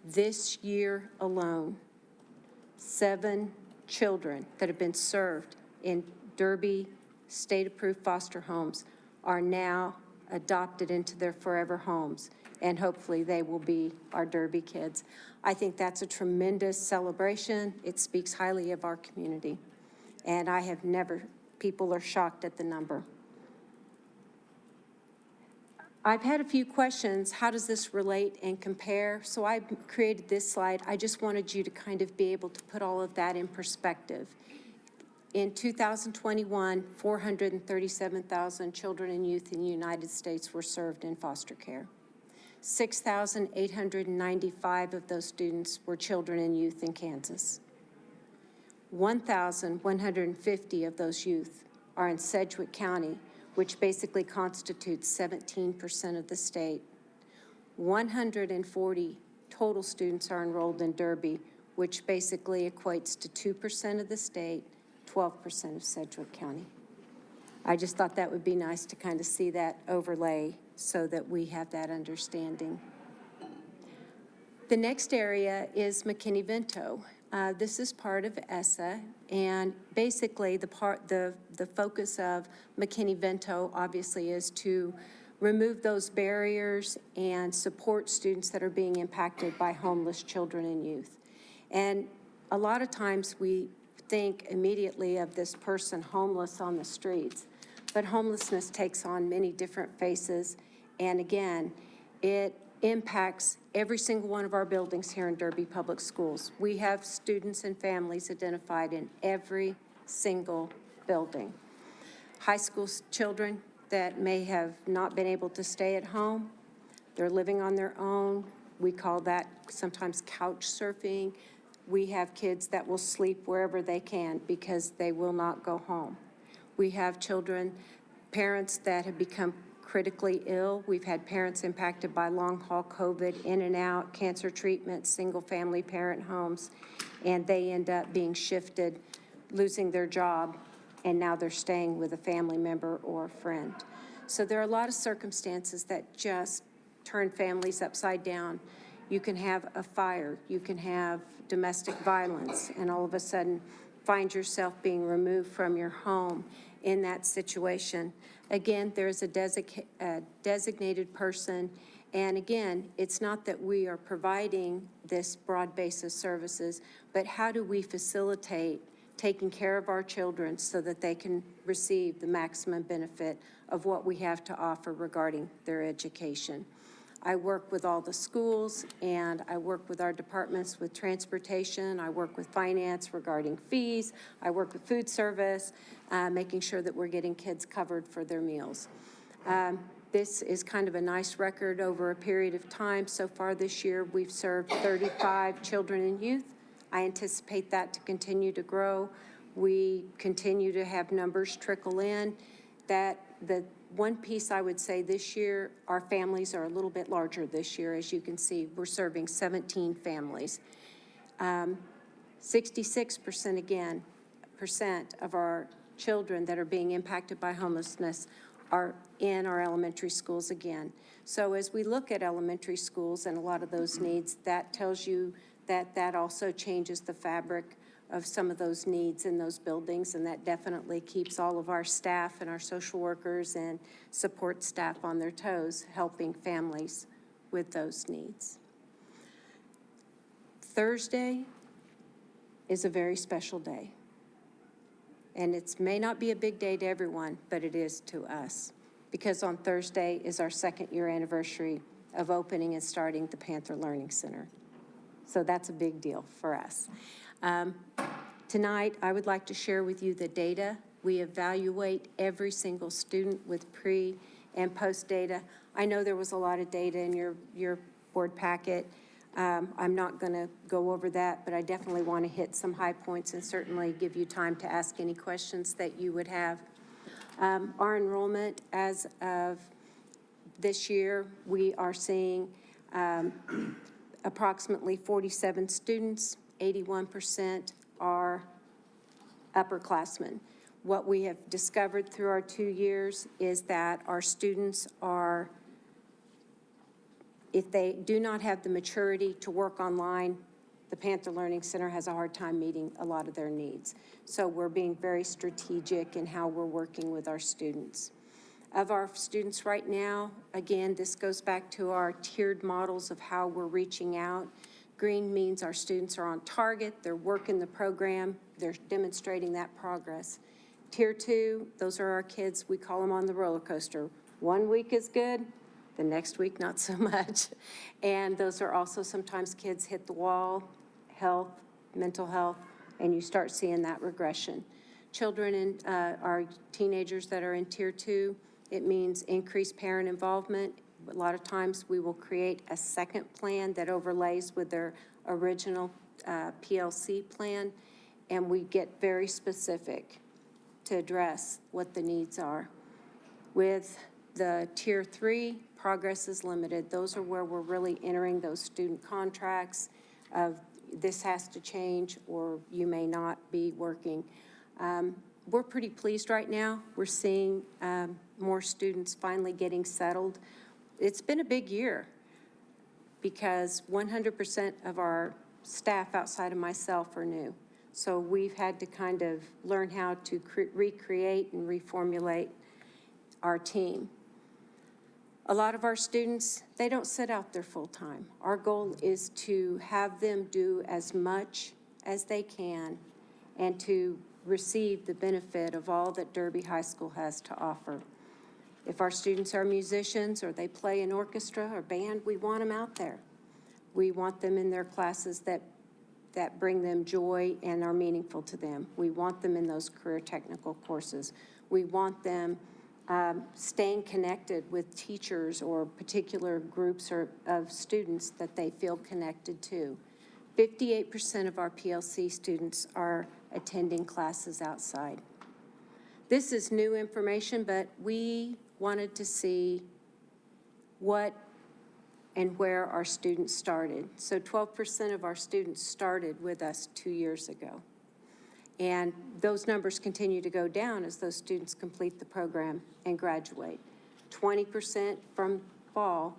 [SPEAKER 11] This year alone, 7 children that have been served in Derby state-approved foster homes are now adopted into their forever homes, and hopefully they will be our Derby kids. I think that's a tremendous celebration. It speaks highly of our community, and I have never, people are shocked at the number. I've had a few questions. How does this relate and compare? So I created this slide. I just wanted you to kind of be able to put all of that in perspective. In 2021, 437,000 children and youth in the United States were served in foster care. 6,895 of those students were children and youth in Kansas. 1,150 of those youth are in Sedgwick County, which basically constitutes 17% of the state. 140 total students are enrolled in Derby, which basically equates to 2% of the state, 12% of Sedgwick County. I just thought that would be nice to kind of see that overlay so that we have that understanding. The next area is McKinney-Vento. This is part of ESSA, and basically the focus of McKinney-Vento obviously is to remove those barriers and support students that are being impacted by homeless children and youth. And a lot of times we think immediately of this person homeless on the streets, but homelessness takes on many different faces, and again, it impacts every single one of our buildings here in Derby Public Schools. We have students and families identified in every single building. High school children that may have not been able to stay at home, they're living on their own. We call that sometimes couch surfing. We have kids that will sleep wherever they can because they will not go home. We have children, parents that have become critically ill. We've had parents impacted by long-haul COVID, in and out, cancer treatment, single-family parent homes, and they end up being shifted, losing their job, and now they're staying with a family member or a friend. So there are a lot of circumstances that just turn families upside down. You can have a fire, you can have domestic violence, and all of a sudden find yourself being removed from your home in that situation. Again, there's a designated person, and again, it's not that we are providing this broad base of services, but how do we facilitate taking care of our children so that they can receive the maximum benefit of what we have to offer regarding their education. I work with all the schools, and I work with our departments with transportation. I work with finance regarding fees. I work with food service, making sure that we're getting kids covered for their meals. This is kind of a nice record over a period of time. So far this year, we've served 35 children and youth. I anticipate that to continue to grow. We continue to have numbers trickle in. That the one piece I would say this year, our families are a little bit larger this year. As you can see, we're serving 17 families. 66% again, percent of our children that are being impacted by homelessness are in our elementary schools again. So as we look at elementary schools and a lot of those needs, that tells you that that also changes the fabric of some of those needs in those buildings, and that definitely keeps all of our staff and our social workers and support staff on their toes, helping families with those needs. Thursday is a very special day. And it may not be a big day to everyone, but it is to us, because on Thursday is our 2nd year anniversary of opening and starting the Panther Learning Center. So that's a big deal for us. Tonight, I would like to share with you the data. We evaluate every single student with pre and post data. I know there was a lot of data in your board packet. I'm not going to go over that, but I definitely want to hit some high points and certainly give you time to ask any questions that you would have. Our enrollment as of this year, we are seeing approximately 47 students, 81% are upperclassmen. What we have discovered through our 2 years is that our students are, if they do not have the maturity to work online, the Panther Learning Center has a hard time meeting a lot of their needs. So we're being very strategic in how we're working with our students. Of our students right now, again, this goes back to our tiered models of how we're reaching out. Green means our students are on target, they're working the program, they're demonstrating that progress. Tier 2, those are our kids, we call them on the roller coaster. 1 week is good, the next week not so much. And those are also sometimes kids hit the wall, health, mental health, and you start seeing that regression. Children and our teenagers that are in Tier 2, it means increased parent involvement. A lot of times we will create a second plan that overlays with their original PLC plan, and we get very specific to address what the needs are. With the Tier 3, progress is limited. Those are where we're really entering those student contracts of this has to change or you may not be working. We're pretty pleased right now. We're seeing more students finally getting settled. It's been a big year because 100% of our staff outside of myself are new. So we've had to kind of learn how to recreate and reformulate our team. A lot of our students, they don't sit out there full time. Our goal is to have them do as much as they can and to receive the benefit of all that Derby High School has to offer. If our students are musicians or they play in orchestra or band, we want them out there. We want them in their classes that bring them joy and are meaningful to them. We want them in those career technical courses. We want them staying connected with teachers or particular groups of students that they feel connected to. 58% of our PLC students are attending classes outside. This is new information, but we wanted to see what and where our students started. So 12% of our students started with us 2 years ago. And those numbers continue to go down as those students complete the program and graduate. 20% from fall.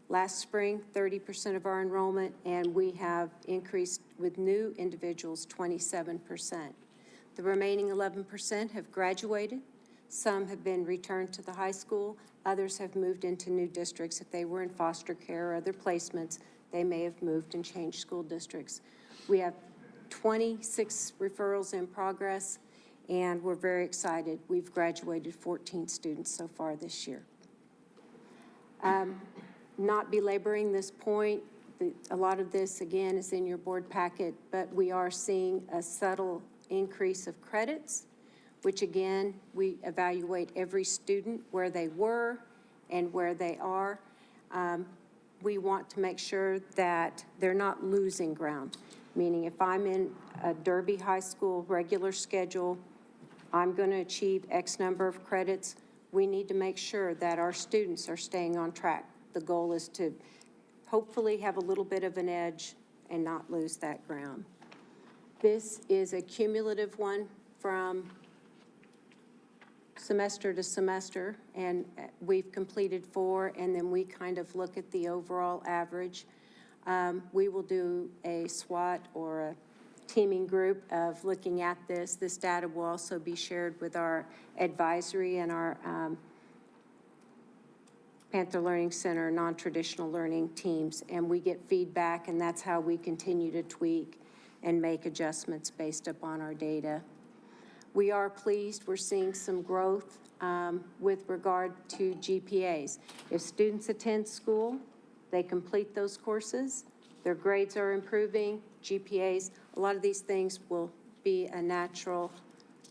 [SPEAKER 11] Last spring, 30% of our enrollment, and we have increased with new individuals 27%. The remaining 11% have graduated. Some have been returned to the high school. Others have moved into new districts. If they were in foster care or other placements, they may have moved and changed school districts. We have 26 referrals in progress, and we're very excited. We've graduated 14 students so far this year. Not belaboring this point, a lot of this, again, is in your board packet, but we are seeing a subtle increase of credits, which again, we evaluate every student where they were and where they are. We want to make sure that they're not losing ground, meaning if I'm in a Derby High School regular schedule, I'm going to achieve X number of credits. We need to make sure that our students are staying on track. The goal is to hopefully have a little bit of an edge and not lose that ground. This is a cumulative one from semester to semester, and we've completed 4, and then we kind of look at the overall average. We will do a SWOT or a teaming group of looking at this. This data will also be shared with our advisory and our Panther Learning Center non-traditional learning teams, and we get feedback, and that's how we continue to tweak and make adjustments based upon our data. We are pleased. We're seeing some growth with regard to GPAs. If students attend school, they complete those courses, their grades are improving, GPAs, a lot of these things will be a natural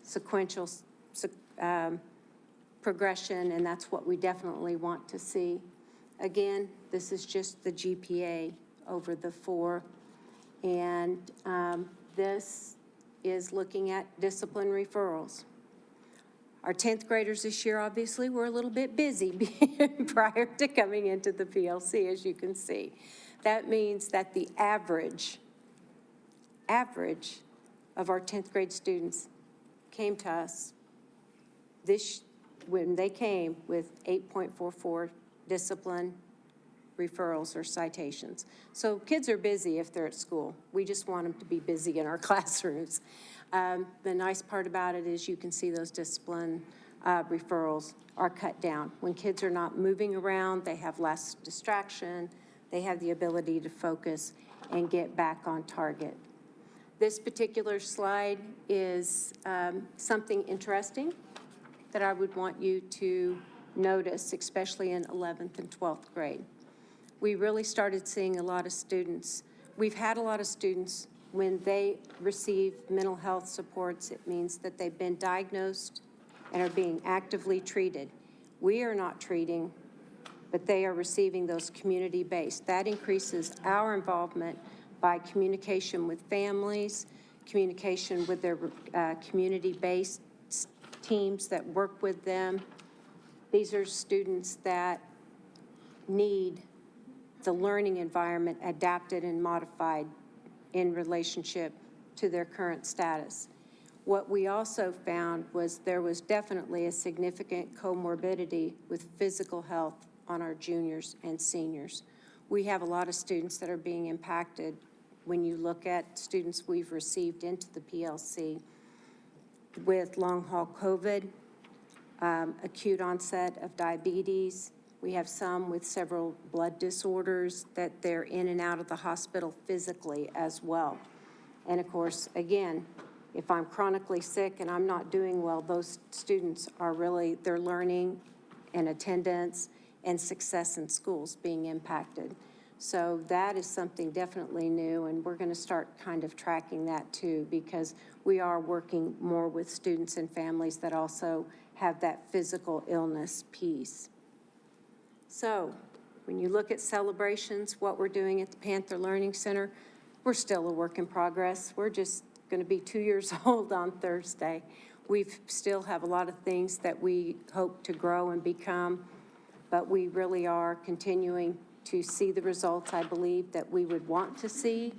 [SPEAKER 11] sequential progression, and that's what we definitely want to see. Again, this is just the GPA over the 4, and this is looking at discipline referrals. Our 10th graders this year, obviously, were a little bit busy prior to coming into the PLC, as you can see. That means that the average of our 10th grade students came to us when they came with 8.44 discipline referrals or citations. So kids are busy if they're at school. We just want them to be busy in our classrooms. The nice part about it is you can see those discipline referrals are cut down. When kids are not moving around, they have less distraction, they have the ability to focus and get back on target. This particular slide is something interesting that I would want you to notice, especially in 11th and 12th grade. We really started seeing a lot of students. We've had a lot of students, when they receive mental health supports, it means that they've been diagnosed and are being actively treated. We are not treating, but they are receiving those community-based. That increases our involvement by communication with families, communication with their community-based teams that work with them. These are students that need the learning environment adapted and modified in relationship to their current status. What we also found was there was definitely a significant comorbidity with physical health on our juniors and seniors. We have a lot of students that are being impacted when you look at students we've received into the PLC with long-haul COVID, acute onset of diabetes. We have some with several blood disorders that they're in and out of the hospital physically as well. And of course, again, if I'm chronically sick and I'm not doing well, those students are really, their learning and attendance and success in schools being impacted. So that is something definitely new, and we're going to start kind of tracking that too, because we are working more with students and families that also have that physical illness piece. So when you look at celebrations, what we're doing at the Panther Learning Center, we're still a work in progress. We're just going to be 2 years old on Thursday. We still have a lot of things that we hope to grow and become, but we really are continuing to see the results, I believe, that we would want to see.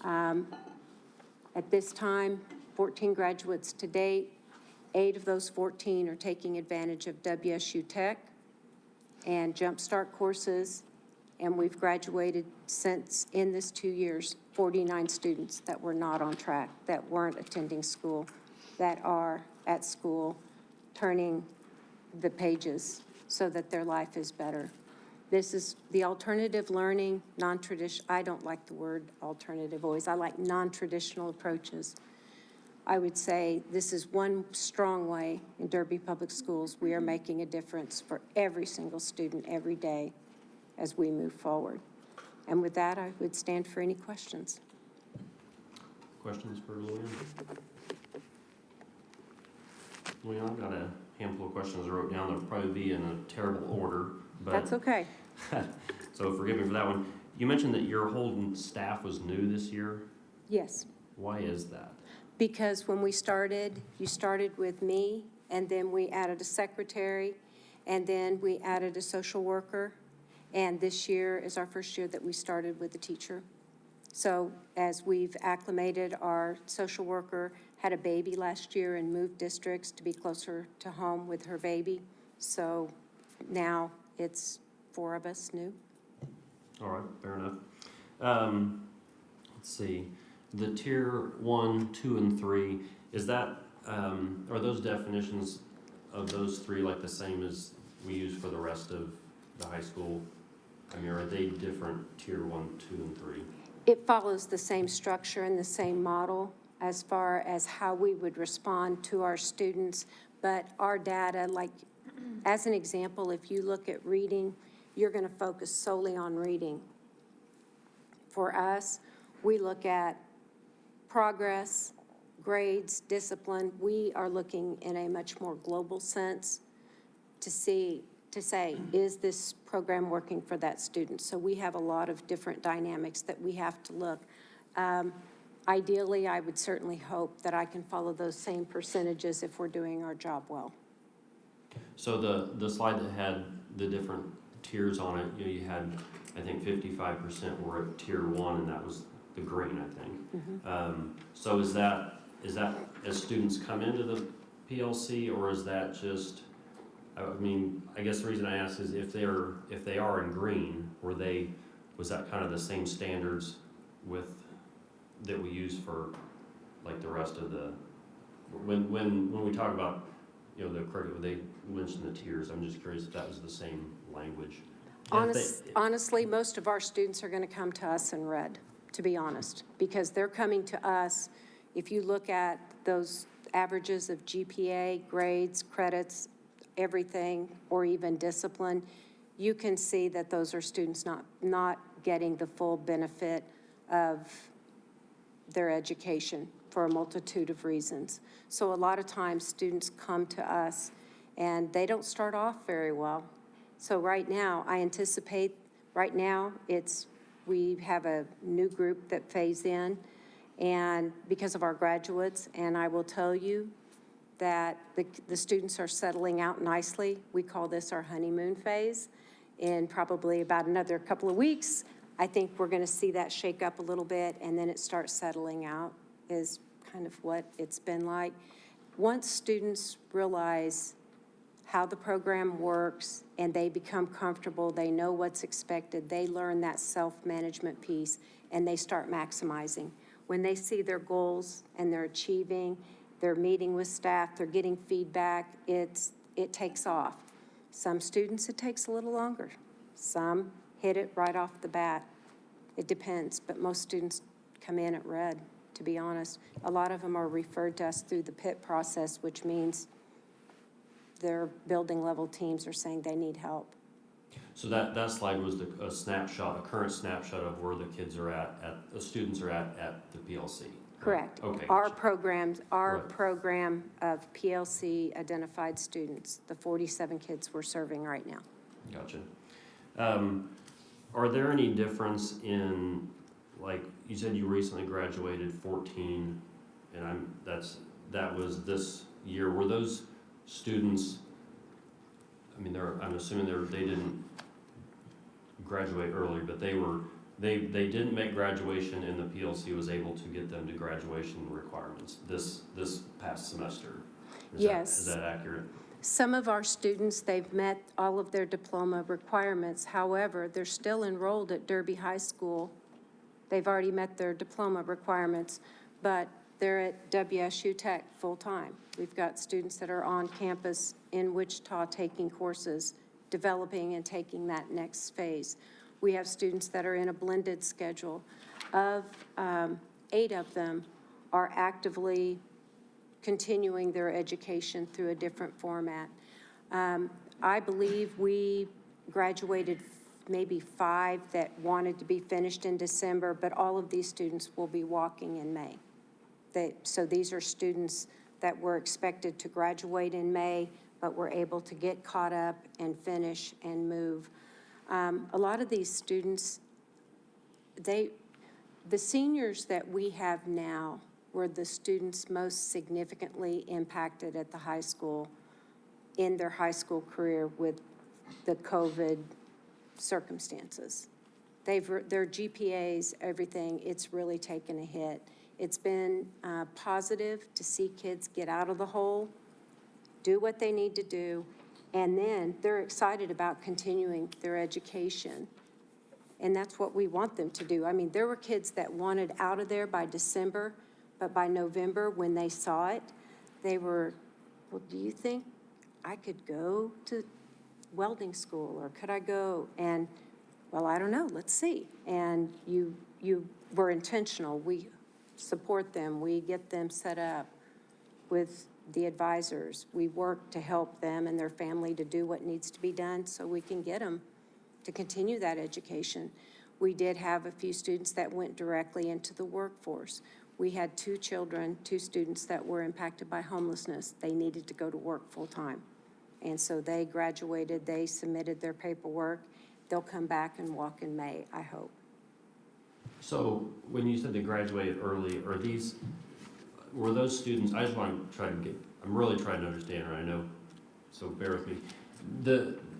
[SPEAKER 11] At this time, 14 graduates to date. 8 of those 14 are taking advantage of WSU Tech and Jumpstart courses, and we've graduated since, in this 2 years, 49 students that were not on track, that weren't attending school, that are at school, turning the pages so that their life is better. This is the alternative learning, I don't like the word alternative always. I like non-traditional approaches. I would say this is one strong way in Derby Public Schools. We are making a difference for every single student every day as we move forward. And with that, I would stand for any questions.
[SPEAKER 1] Questions for Luann? Luann, I've got a handful of questions I wrote down. They'll probably be in a terrible order, but.
[SPEAKER 11] That's okay.
[SPEAKER 1] So forgive me for that one. You mentioned that your Holden staff was new this year.
[SPEAKER 11] Yes.
[SPEAKER 1] Why is that?
[SPEAKER 11] Because when we started, you started with me, and then we added a secretary, and then we added a social worker. And this year is our first year that we started with a teacher. So as we've acclimated, our social worker had a baby last year and moved districts to be closer to home with her baby. So now it's 4 of us new.
[SPEAKER 1] All right, fair enough. Let's see, the tier 1, 2, and 3, is that, are those definitions of those 3 like the same as we use for the rest of the high school? I mean, are they different, tier 1, 2, and 3?
[SPEAKER 11] It follows the same structure and the same model as far as how we would respond to our students, but our data, like, as an example, if you look at reading, you're going to focus solely on reading. For us, we look at progress, grades, discipline. We are looking in a much more global sense to say, is this program working for that student? So we have a lot of different dynamics that we have to look. Ideally, I would certainly hope that I can follow those same percentages if we're doing our job well.
[SPEAKER 1] So the slide that had the different tiers on it, you had, I think 55% were at tier 1, and that was the green, I think. So is that as students come into the PLC, or is that just, I mean, I guess the reason I ask is if they are in green, was that kind of the same standards that we use for like the rest of the, when we talk about, you know, the curriculum, they mentioned the tiers. I'm just curious if that was the same language.
[SPEAKER 11] Honestly, most of our students are going to come to us in red, to be honest, because they're coming to us. If you look at those averages of GPA, grades, credits, everything, or even discipline, you can see that those are students not getting the full benefit of their education for a multitude of reasons. So a lot of times students come to us and they don't start off very well. So right now, I anticipate, we have a new group that phase in, and because of our graduates, and I will tell you that the students are settling out nicely. We call this our honeymoon phase. In probably about another couple of weeks, I think we're going to see that shake up a little bit, and then it starts settling out, is kind of what it's been like. Once students realize how the program works and they become comfortable, they know what's expected, they learn that self-management piece, and they start maximizing. When they see their goals and they're achieving, they're meeting with staff, they're getting feedback, it takes off. Some students, it takes a little longer. Some hit it right off the bat. It depends, but most students come in at red, to be honest. A lot of them are referred to us through the PIT process, which means their building level teams are saying they need help.
[SPEAKER 1] So that slide was a snapshot, a current snapshot of where the kids are the students are at the PLC.
[SPEAKER 11] Correct.
[SPEAKER 1] Okay.
[SPEAKER 11] Our programs, our
[SPEAKER 1] Right.
[SPEAKER 11] program of PLC identified students, the 47 kids we're serving right now.
[SPEAKER 1] Gotcha. Are there any difference in, like, you said you recently graduated 14, and that was this year. Were those students, I mean, I'm assuming they didn't graduate early, but they didn't make graduation, and the PLC was able to get them to graduation requirements this past semester.
[SPEAKER 11] Yes.
[SPEAKER 1] Is that accurate?
[SPEAKER 11] Some of our students, they've met all of their diploma requirements. However, they're still enrolled at Derby High School. They've already met their diploma requirements, but they're at WSU Tech full-time. We've got students that are on campus in Wichita taking courses developing and taking that next phase. We have students that are in a blended schedule. Of 8 of them are actively continuing their education through a different format. I believe we graduated maybe 5 that wanted to be finished in December, but all of these students will be walking in May. So these are students that were expected to graduate in May, but were able to get caught up and finish and move. A lot of these students, the seniors that we have now were the students most significantly impacted at the high school in their high school career with the COVID circumstances. Their GPAs, everything, it's really taken a hit. It's been positive to see kids get out of the hole, do what they need to do, and then they're excited about continuing their education. And that's what we want them to do. I mean, there were kids that wanted out of there by December, but by November, when they saw it, they were, well, do you think I could go to welding school, or could I go? And, well, I don't know, let's see. And you were intentional. We support them. We get them set up with the advisors. We work to help them and their family to do what needs to be done so we can get them to continue that education. We did have a few students that went directly into the workforce. We had 2 students that were impacted by homelessness. They needed to go to work full-time. And so they graduated, they submitted their paperwork. They'll come back and walk in May, I hope.
[SPEAKER 1] So when you said they graduated early, were those students, I just want to try to I'm really trying to understand, right? I know, so bear with me.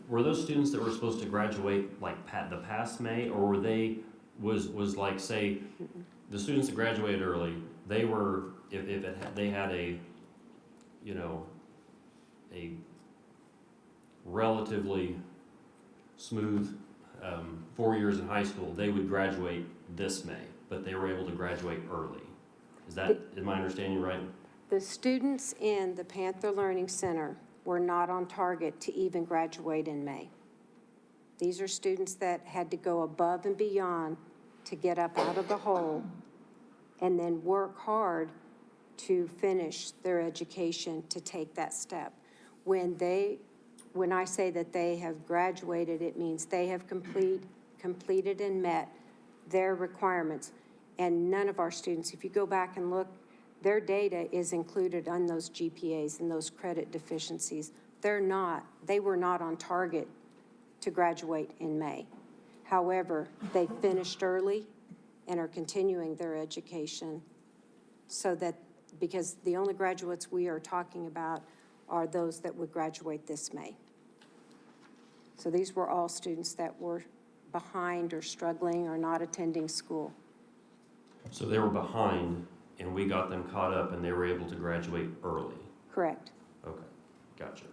[SPEAKER 1] Were those students that were supposed to graduate like the past May, or were they, was like, say, the students that graduated early, they were, they had a, you know, a relatively smooth 4 years in high school, they would graduate this May, but they were able to graduate early. Is my understanding right?
[SPEAKER 11] The students in the Panther Learning Center were not on target to even graduate in May. These are students that had to go above and beyond to get up out of the hole and then work hard to finish their education to take that step. When I say that they have graduated, it means they have completed and met their requirements. And none of our students, if you go back and look, their data is included on those GPAs and those credit deficiencies. They were not on target to graduate in May. However, they finished early and are continuing their education because the only graduates we are talking about are those that would graduate this May. So these were all students that were behind or struggling or not attending school.
[SPEAKER 1] So they were behind, and we got them caught up, and they were able to graduate early.
[SPEAKER 11] Correct.
[SPEAKER 1] Okay, gotcha.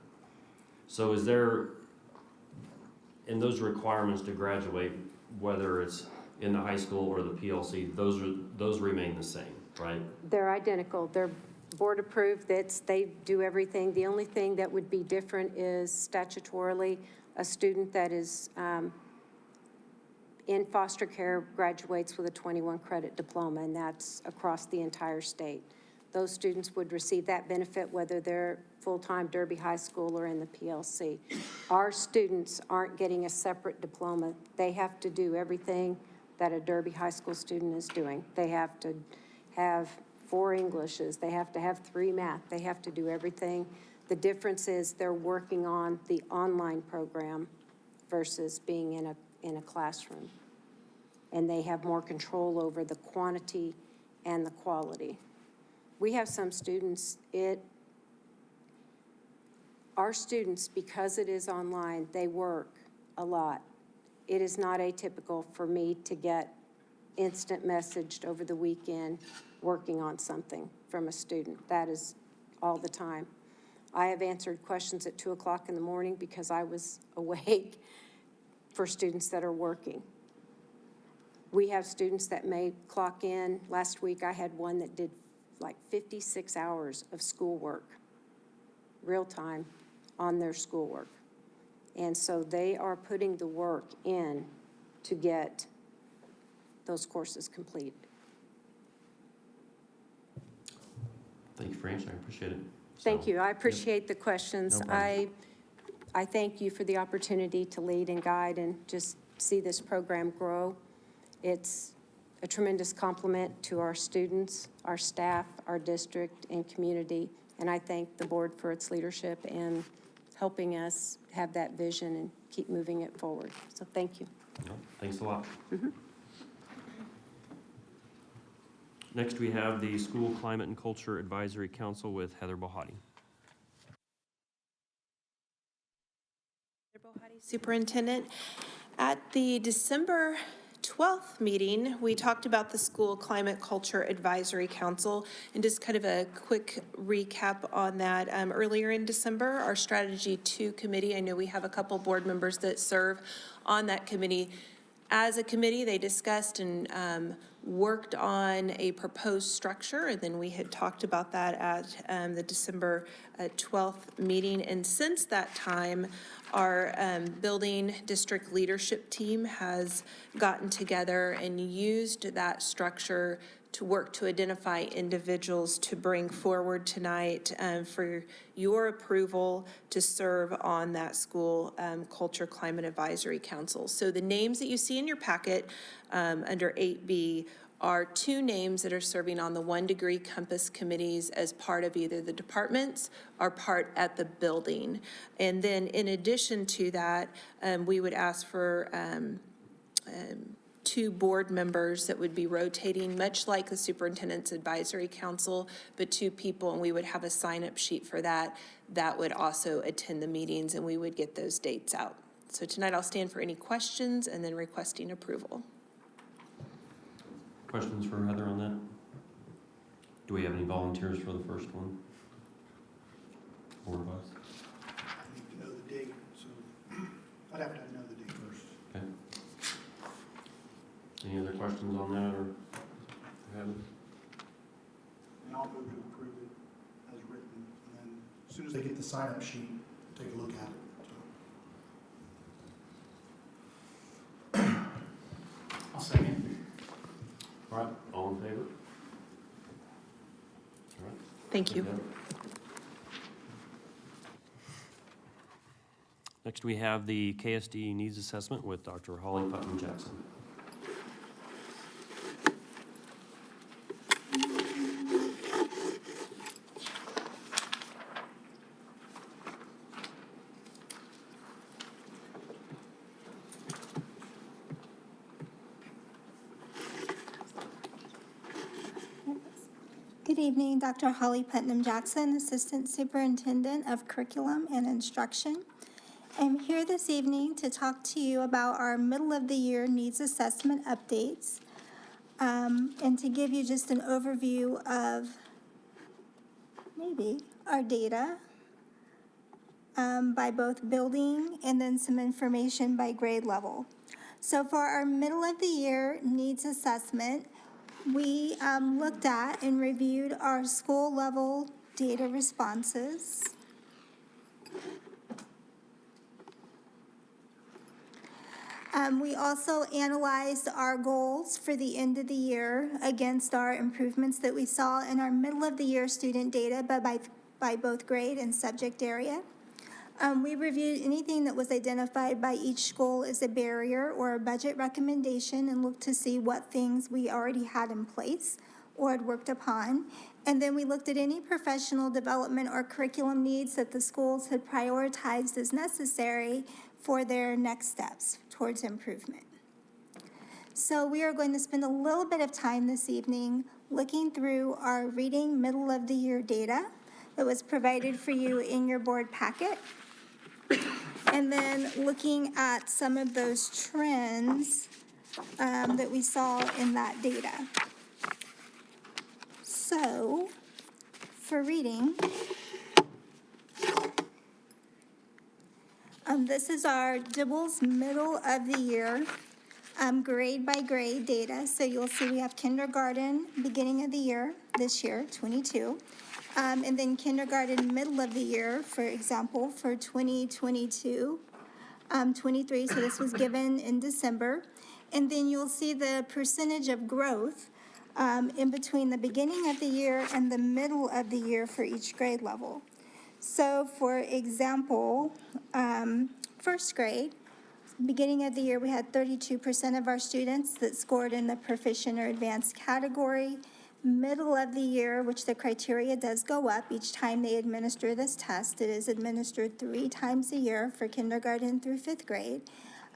[SPEAKER 1] So is there, in those requirements to graduate, whether it's in the high school or the PLC, those remain the same, right?
[SPEAKER 11] They're identical. They're board approved. They do everything. The only thing that would be different is statutorily, a student that is in foster care graduates with a 21 credit diploma, and that's across the entire state. Those students would receive that benefit whether they're full-time Derby High School or in the PLC. Our students aren't getting a separate diploma. They have to do everything that a Derby High School student is doing. They have to have 4 Englishes. They have to have 3 math. They have to do everything. The difference is they're working on the online program versus being in a classroom. And they have more control over the quantity and the quality. We have some students, our students, because it is online, they work a lot. It is not atypical for me to get instant messaged over the weekend working on something from a student. That is all the time. I have answered questions at 2 o'clock in the morning because I was awake for students that are working. We have students that may clock in. Last week, I had one that did like 56 hours of schoolwork, real time, on their schoolwork. And so they are putting the work in to get those courses complete.
[SPEAKER 1] Thank you for answering, I appreciate it.
[SPEAKER 11] Thank
[SPEAKER 1] So,
[SPEAKER 11] you. I
[SPEAKER 1] yep.
[SPEAKER 11] appreciate the questions.
[SPEAKER 1] No problem.
[SPEAKER 11] I thank you for the opportunity to lead and guide and just see this program grow. It's a tremendous compliment to our students, our staff, our district, and community. And I thank the board for its leadership and helping us have that vision and keep moving it forward. So thank you.
[SPEAKER 1] No, thanks a lot. Next, we have the School Climate and Culture Advisory Council with Heather Bohati.
[SPEAKER 7] Superintendent. At the December 12th meeting, we talked about the School Climate Culture Advisory Council, and just kind of a quick recap on that. Earlier in December, our Strategy 2 committee, I know we have a couple board members that serve on that committee. As a committee, they discussed and worked on a proposed structure, and then we had talked about that at the December 12th meeting. And since that time, our building district leadership team has gotten together and used that structure to work to identify individuals to bring forward tonight for your approval to serve on that School Culture Climate Advisory Council. So the names that you see in your packet under 8B are two names that are serving on the 1 Degree Compass committees as part of either the departments or part at the building. And then in addition to that, we would ask for two board members that would be rotating, much like the Superintendent's Advisory Council, but two people, and we would have a sign-up sheet for that, that would also attend the meetings, and we would get those dates out. So tonight I'll stand for any questions and then requesting approval.
[SPEAKER 1] Questions for Heather on that? Do we have any volunteers for the first one? Four of us?
[SPEAKER 3] I need to know the date, so I'd have to know the date first.
[SPEAKER 1] Okay. Any other questions on that, or Heather?
[SPEAKER 3] And I'll move to approve it as written, and then as soon as they get the sign-up sheet, we'll take a look at it.
[SPEAKER 5] I'll second.
[SPEAKER 1] All right, all in favor? All right.
[SPEAKER 7] Thank you.
[SPEAKER 1] Next, we have the KSD Needs Assessment with Dr. Holly Putnam Jackson.
[SPEAKER 12] Good evening, Dr. Holly Putnam Jackson, Assistant Superintendent of Curriculum and Instruction. I'm here this evening to talk to you about our middle of the year needs assessment updates, and to give you just an overview of maybe our data by both building and then some information by grade level. So for our middle of the year needs assessment, we looked at and reviewed our school level data responses. We also analyzed our goals for the end of the year against our improvements that we saw in our middle of the year student data, but by both grade and subject area. We reviewed anything that was identified by each school as a barrier or a budget recommendation and looked to see what things we already had in place or had worked upon. And then we looked at any professional development or curriculum needs that the schools had prioritized as necessary for their next steps towards improvement. So we are going to spend a little bit of time this evening looking through our reading middle of the year data that was provided for you in your board packet. And then looking at some of those trends that we saw in that data. So, for reading, this is our DIBELS middle of the year grade by grade data. So you'll see we have kindergarten beginning of the year, this year, 22. And then kindergarten middle of the year, for example, for 2022, 23, so this was given in December. And then you'll see the percentage of growth in between the beginning of the year and the middle of the year for each grade level. So for example, first grade, beginning of the year, we had 32% of our students that scored in the proficient or advanced category. Middle of the year, which the criteria does go up each time they administer this test. It is administered 3 times a year for kindergarten through 5th grade.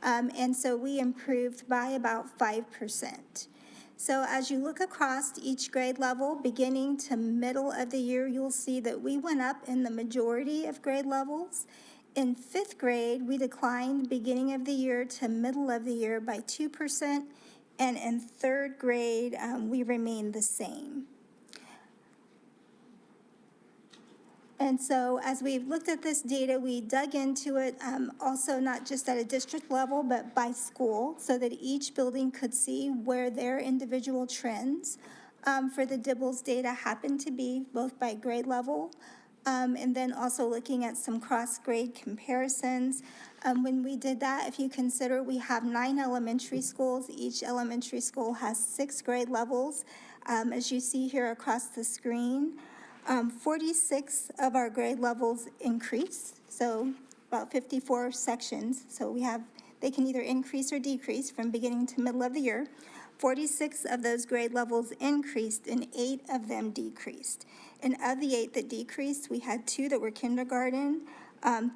[SPEAKER 12] And so we improved by about 5%. So as you look across each grade level, beginning to middle of the year, you'll see that we went up in the majority of grade levels. In 5th grade, we declined beginning of the year to middle of the year by 2%. And in 3rd grade, we remained the same. And so as we've looked at this data, we dug into it also not just at a district level, but by school, so that each building could see where their individual trends for the DIBELS data happened to be, both by grade level, and then also looking at some cross-grade comparisons. When we did that, if you consider we have 9 elementary schools, each elementary school has 6 grade levels. As you see here across the screen, 46 of our grade levels increase, so about 54 sections. So they can either increase or decrease from beginning to middle of the year. 46 of those grade levels increased and 8 of them decreased. And of the 8 that decreased, we had 2 that were kindergarten,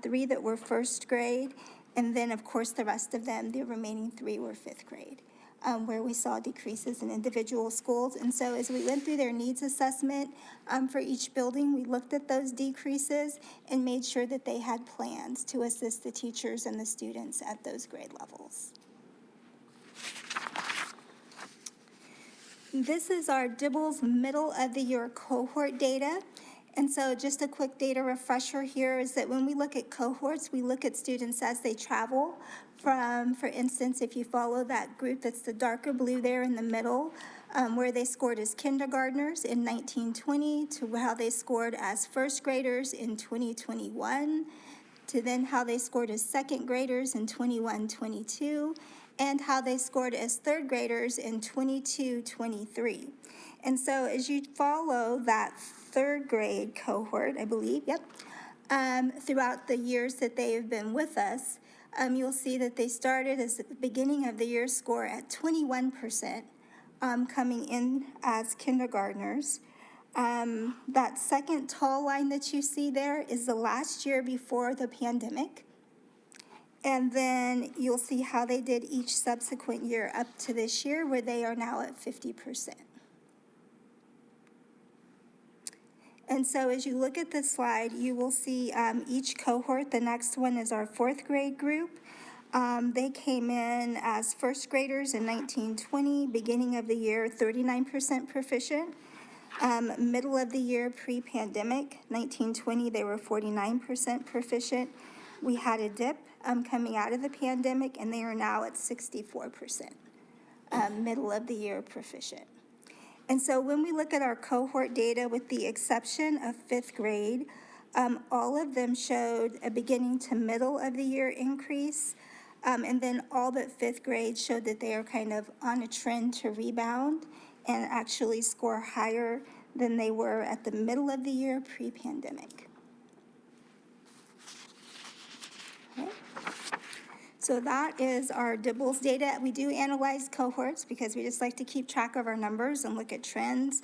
[SPEAKER 12] 3 that were 1st grade, and then, of course, the rest of them, the remaining 3 were 5th grade, where we saw decreases in individual schools. And so as we went through their needs assessment for each building, we looked at those decreases and made sure that they had plans to assist the teachers and the students at those grade levels. This is our DIBELS middle of the year cohort data. And so just a quick data refresher here is that when we look at cohorts, we look at students as they travel from, for instance, if you follow that group that's the darker blue there in the middle, where they scored as kindergartners in 1920, to how they scored as 1st graders in 2021, to then how they scored as 2nd graders in 21-22, and how they scored as 3rd graders in 22-23. And so as you follow that 3rd grade cohort, I believe, throughout the years that they have been with us, you'll see that they started as the beginning of the year score at 21%, coming in as kindergartners. That second tall line that you see there is the last year before the pandemic. And then you'll see how they did each subsequent year up to this year, where they are now at 50%. And so as you look at this slide, you will see each cohort. The next one is our 4th grade group. They came in as 1st graders in 1920, beginning of the year, 39% proficient. Middle of the year, pre-pandemic, 1920, they were 49% proficient. We had a dip coming out of the pandemic, and they are now at 64%, middle of the year proficient. And so when we look at our cohort data, with the exception of 5th grade, all of them showed a beginning to middle of the year increase. And then all but 5th grade showed that they are kind of on a trend to rebound and actually score higher than they were at the middle of the year pre-pandemic. Okay. So that is our DIBELS data. We do analyze cohorts because we just like to keep track of our numbers and look at trends.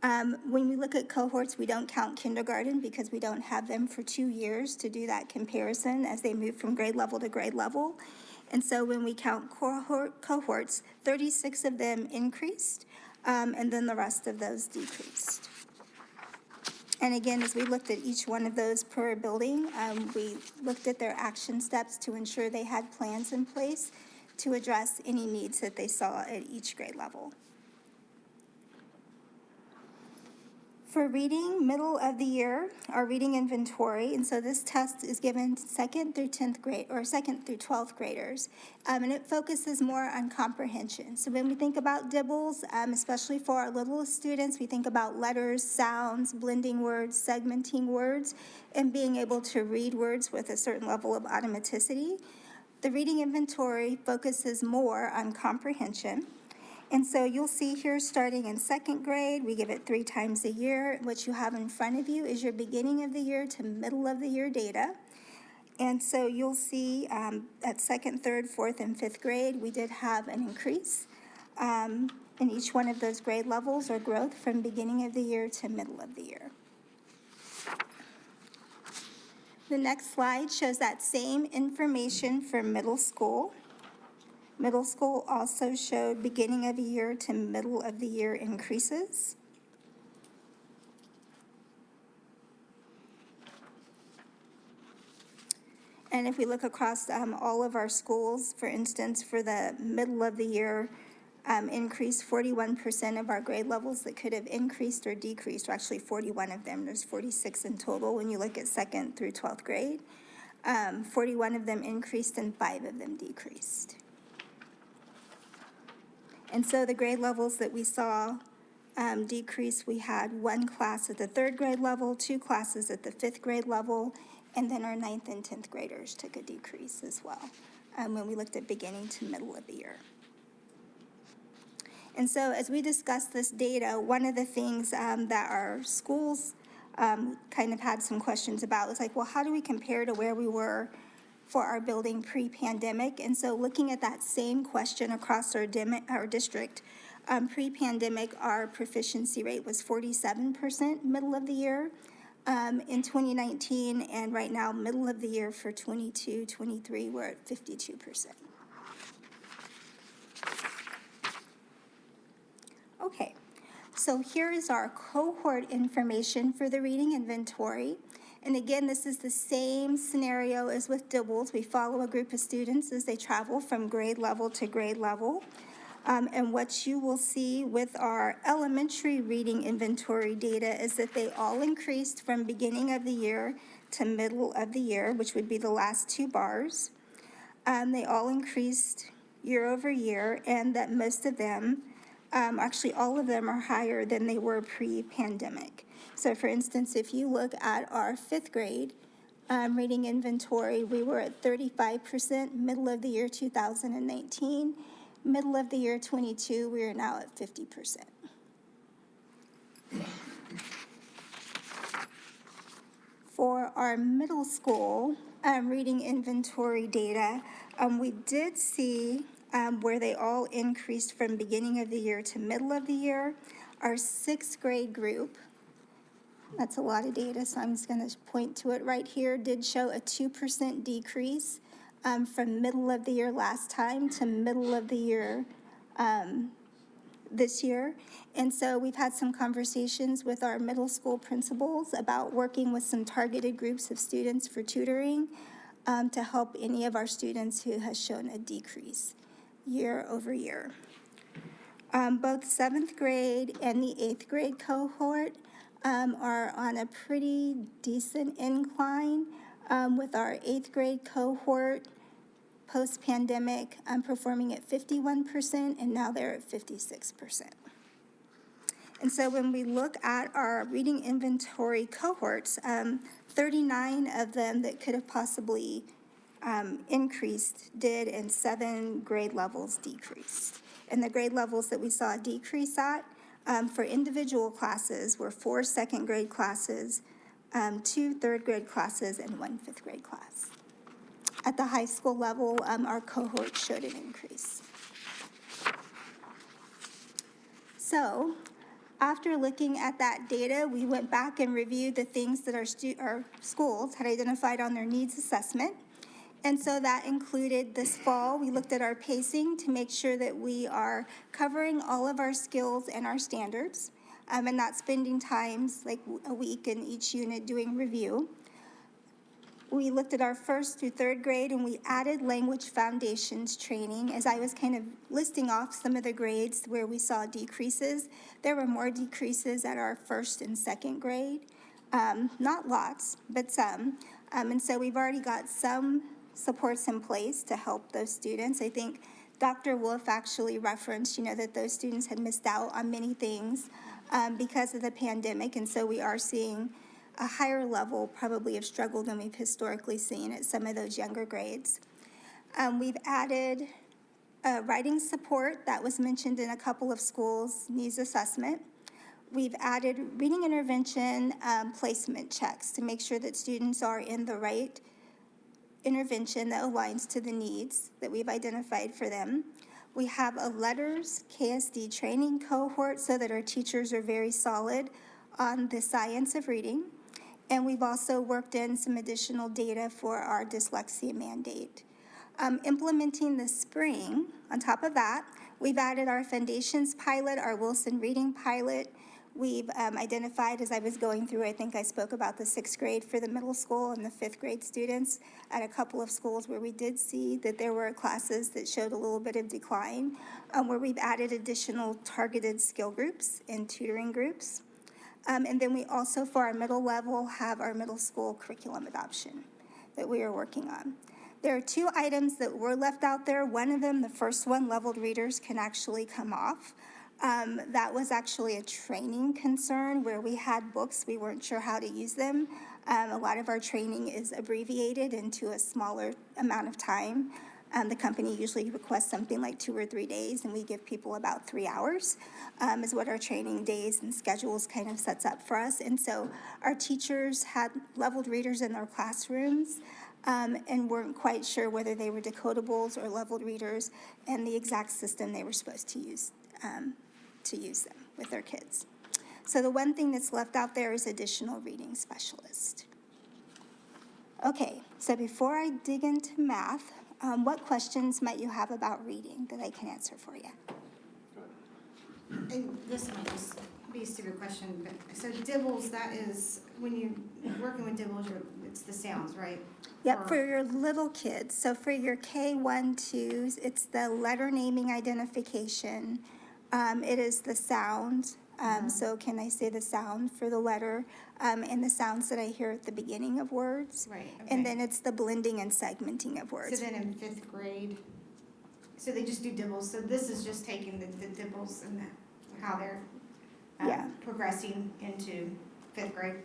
[SPEAKER 12] When we look at cohorts, we don't count kindergarten because we don't have them for 2 years to do that comparison as they move from grade level to grade level. And so when we count cohorts, 36 of them increased, and then the rest of those decreased. And again, as we looked at each one of those per building, we looked at their action steps to ensure they had plans in place to address any needs that they saw at each grade level. For reading, middle of the year, our reading inventory, and so this test is given 2nd through 10th grade, or 2nd through 12th graders, and it focuses more on comprehension. So when we think about DIBELS, especially for our littlest students, we think about letters, sounds, blending words, segmenting words, and being able to read words with a certain level of automaticity. The reading inventory focuses more on comprehension. And so you'll see here, starting in second grade, we give it 3 times a year. What you have in front of you is your beginning of the year to middle of the year data. And so you'll see at second, third, fourth, and fifth grade, we did have an increase in each one of those grade levels or growth from beginning of the year to middle of the year. The next slide shows that same information for middle school. Middle school also showed beginning of the year to middle of the year increases. And if we look across all of our schools, for instance, for the middle of the year increase, 41% of our grade levels that could have increased or decreased, or actually 41 of them, there's 46 in total when you look at second through 12th grade. 41 of them increased and 5 of them decreased. And so the grade levels that we saw decrease, we had 1 class at the 3rd grade level, 2 classes at the 5th grade level, and then our 9th and 10th graders took a decrease as well when we looked at beginning to middle of the year. And so as we discussed this data, one of the things that our schools kind of had some questions about was like, well, how do we compare to where we were for our building pre-pandemic? And so looking at that same question across our district, pre-pandemic, our proficiency rate was 47% middle of the year in 2019, and right now, middle of the year for 22-23, we're at 52%. Okay, so here is our cohort information for the reading inventory. And again, this is the same scenario as with DIBELS. We follow a group of students as they travel from grade level to grade level. And what you will see with our elementary reading inventory data is that they all increased from beginning of the year to middle of the year, which would be the last 2 bars. They all increased year over year, and that most of them, actually all of them, are higher than they were pre-pandemic. So for instance, if you look at our 5th grade reading inventory, we were at 35% middle of the year 2019. Middle of the year 22, we are now at 50%. For our middle school reading inventory data, we did see where they all increased from beginning of the year to middle of the year. Our 6th grade group, that's a lot of data, so I'm just going to point to it right here, did show a 2% decrease from middle of the year last time to middle of the year this year. And so we've had some conversations with our middle school principals about working with some targeted groups of students for tutoring to help any of our students who has shown a decrease year over year. Both 7th grade and the 8th grade cohort are on a pretty decent incline, with our 8th grade cohort post-pandemic performing at 51%, and now they're at 56%. And so when we look at our reading inventory cohorts, 39 of them that could have possibly increased did, and 7 grade levels decreased. And the grade levels that we saw a decrease at for individual classes were 4 2nd grade classes, 2 3rd grade classes, and 1 5th grade class. At the high school level, our cohort showed an increase. So after looking at that data, we went back and reviewed the things that our schools had identified on their needs assessment. And so that included this fall, we looked at our pacing to make sure that we are covering all of our skills and our standards, and not spending times like a week in each unit doing review. We looked at our 1st through 3rd grade, and we added language foundations training. As I was kind of listing off some of the grades where we saw decreases, there were more decreases at our 1st and 2nd grade. Not lots, but some. And so we've already got some supports in place to help those students. I think Dr. Wolf actually referenced, that those students had missed out on many things because of the pandemic, and so we are seeing a higher level probably of struggle than we've historically seen at some of those younger grades. We've added writing support that was mentioned in a couple of schools, needs assessment. We've added reading intervention placement checks to make sure that students are in the right intervention that aligns to the needs that we've identified for them. We have a letters KSD training cohort so that our teachers are very solid on the science of reading. And we've also worked in some additional data for our dyslexia mandate. Implementing this spring, on top of that, we've added our Foundations pilot, our Wilson Reading pilot. We've identified, as I was going through, I think I spoke about the 6th grade for the middle school and the 5th grade students at a couple of schools where we did see that there were classes that showed a little bit of decline, where we've added additional targeted skill groups and tutoring groups. And then we also, for our middle level, have our middle school curriculum adoption that we are working on. There are 2 items that were left out there. One of them, the first one, leveled readers, can actually come off. That was actually a training concern where we had books, we weren't sure how to use them. A lot of our training is abbreviated into a smaller amount of time. The company usually requests something like 2 or 3 days, and we give people about 3 hours, is what our training days and schedules kind of sets up for us. And so our teachers had leveled readers in their classrooms, and weren't quite sure whether they were decodables or leveled readers and the exact system they were supposed to use them with their kids. So the one thing that's left out there is additional reading specialist. Okay, so before I dig into math, what questions might you have about reading that I can answer for you?
[SPEAKER 2] And this might just be a stupid question, but, so dibbles, that is, when you're working with dibbles, it's the sounds, right?
[SPEAKER 12] Yep, for your little kids. So for your K1, 2s, it's the letter naming identification. It is the sound. So can I say the sound for the letter and the sounds that I hear at the beginning of words?
[SPEAKER 2] Right,
[SPEAKER 12] And
[SPEAKER 2] okay.
[SPEAKER 12] then it's the blending and segmenting of words.
[SPEAKER 2] So then in 5th grade, so they just do dibbles, so this is just taking the dibbles and how they're
[SPEAKER 12] Yeah.
[SPEAKER 2] progressing into 5th grade?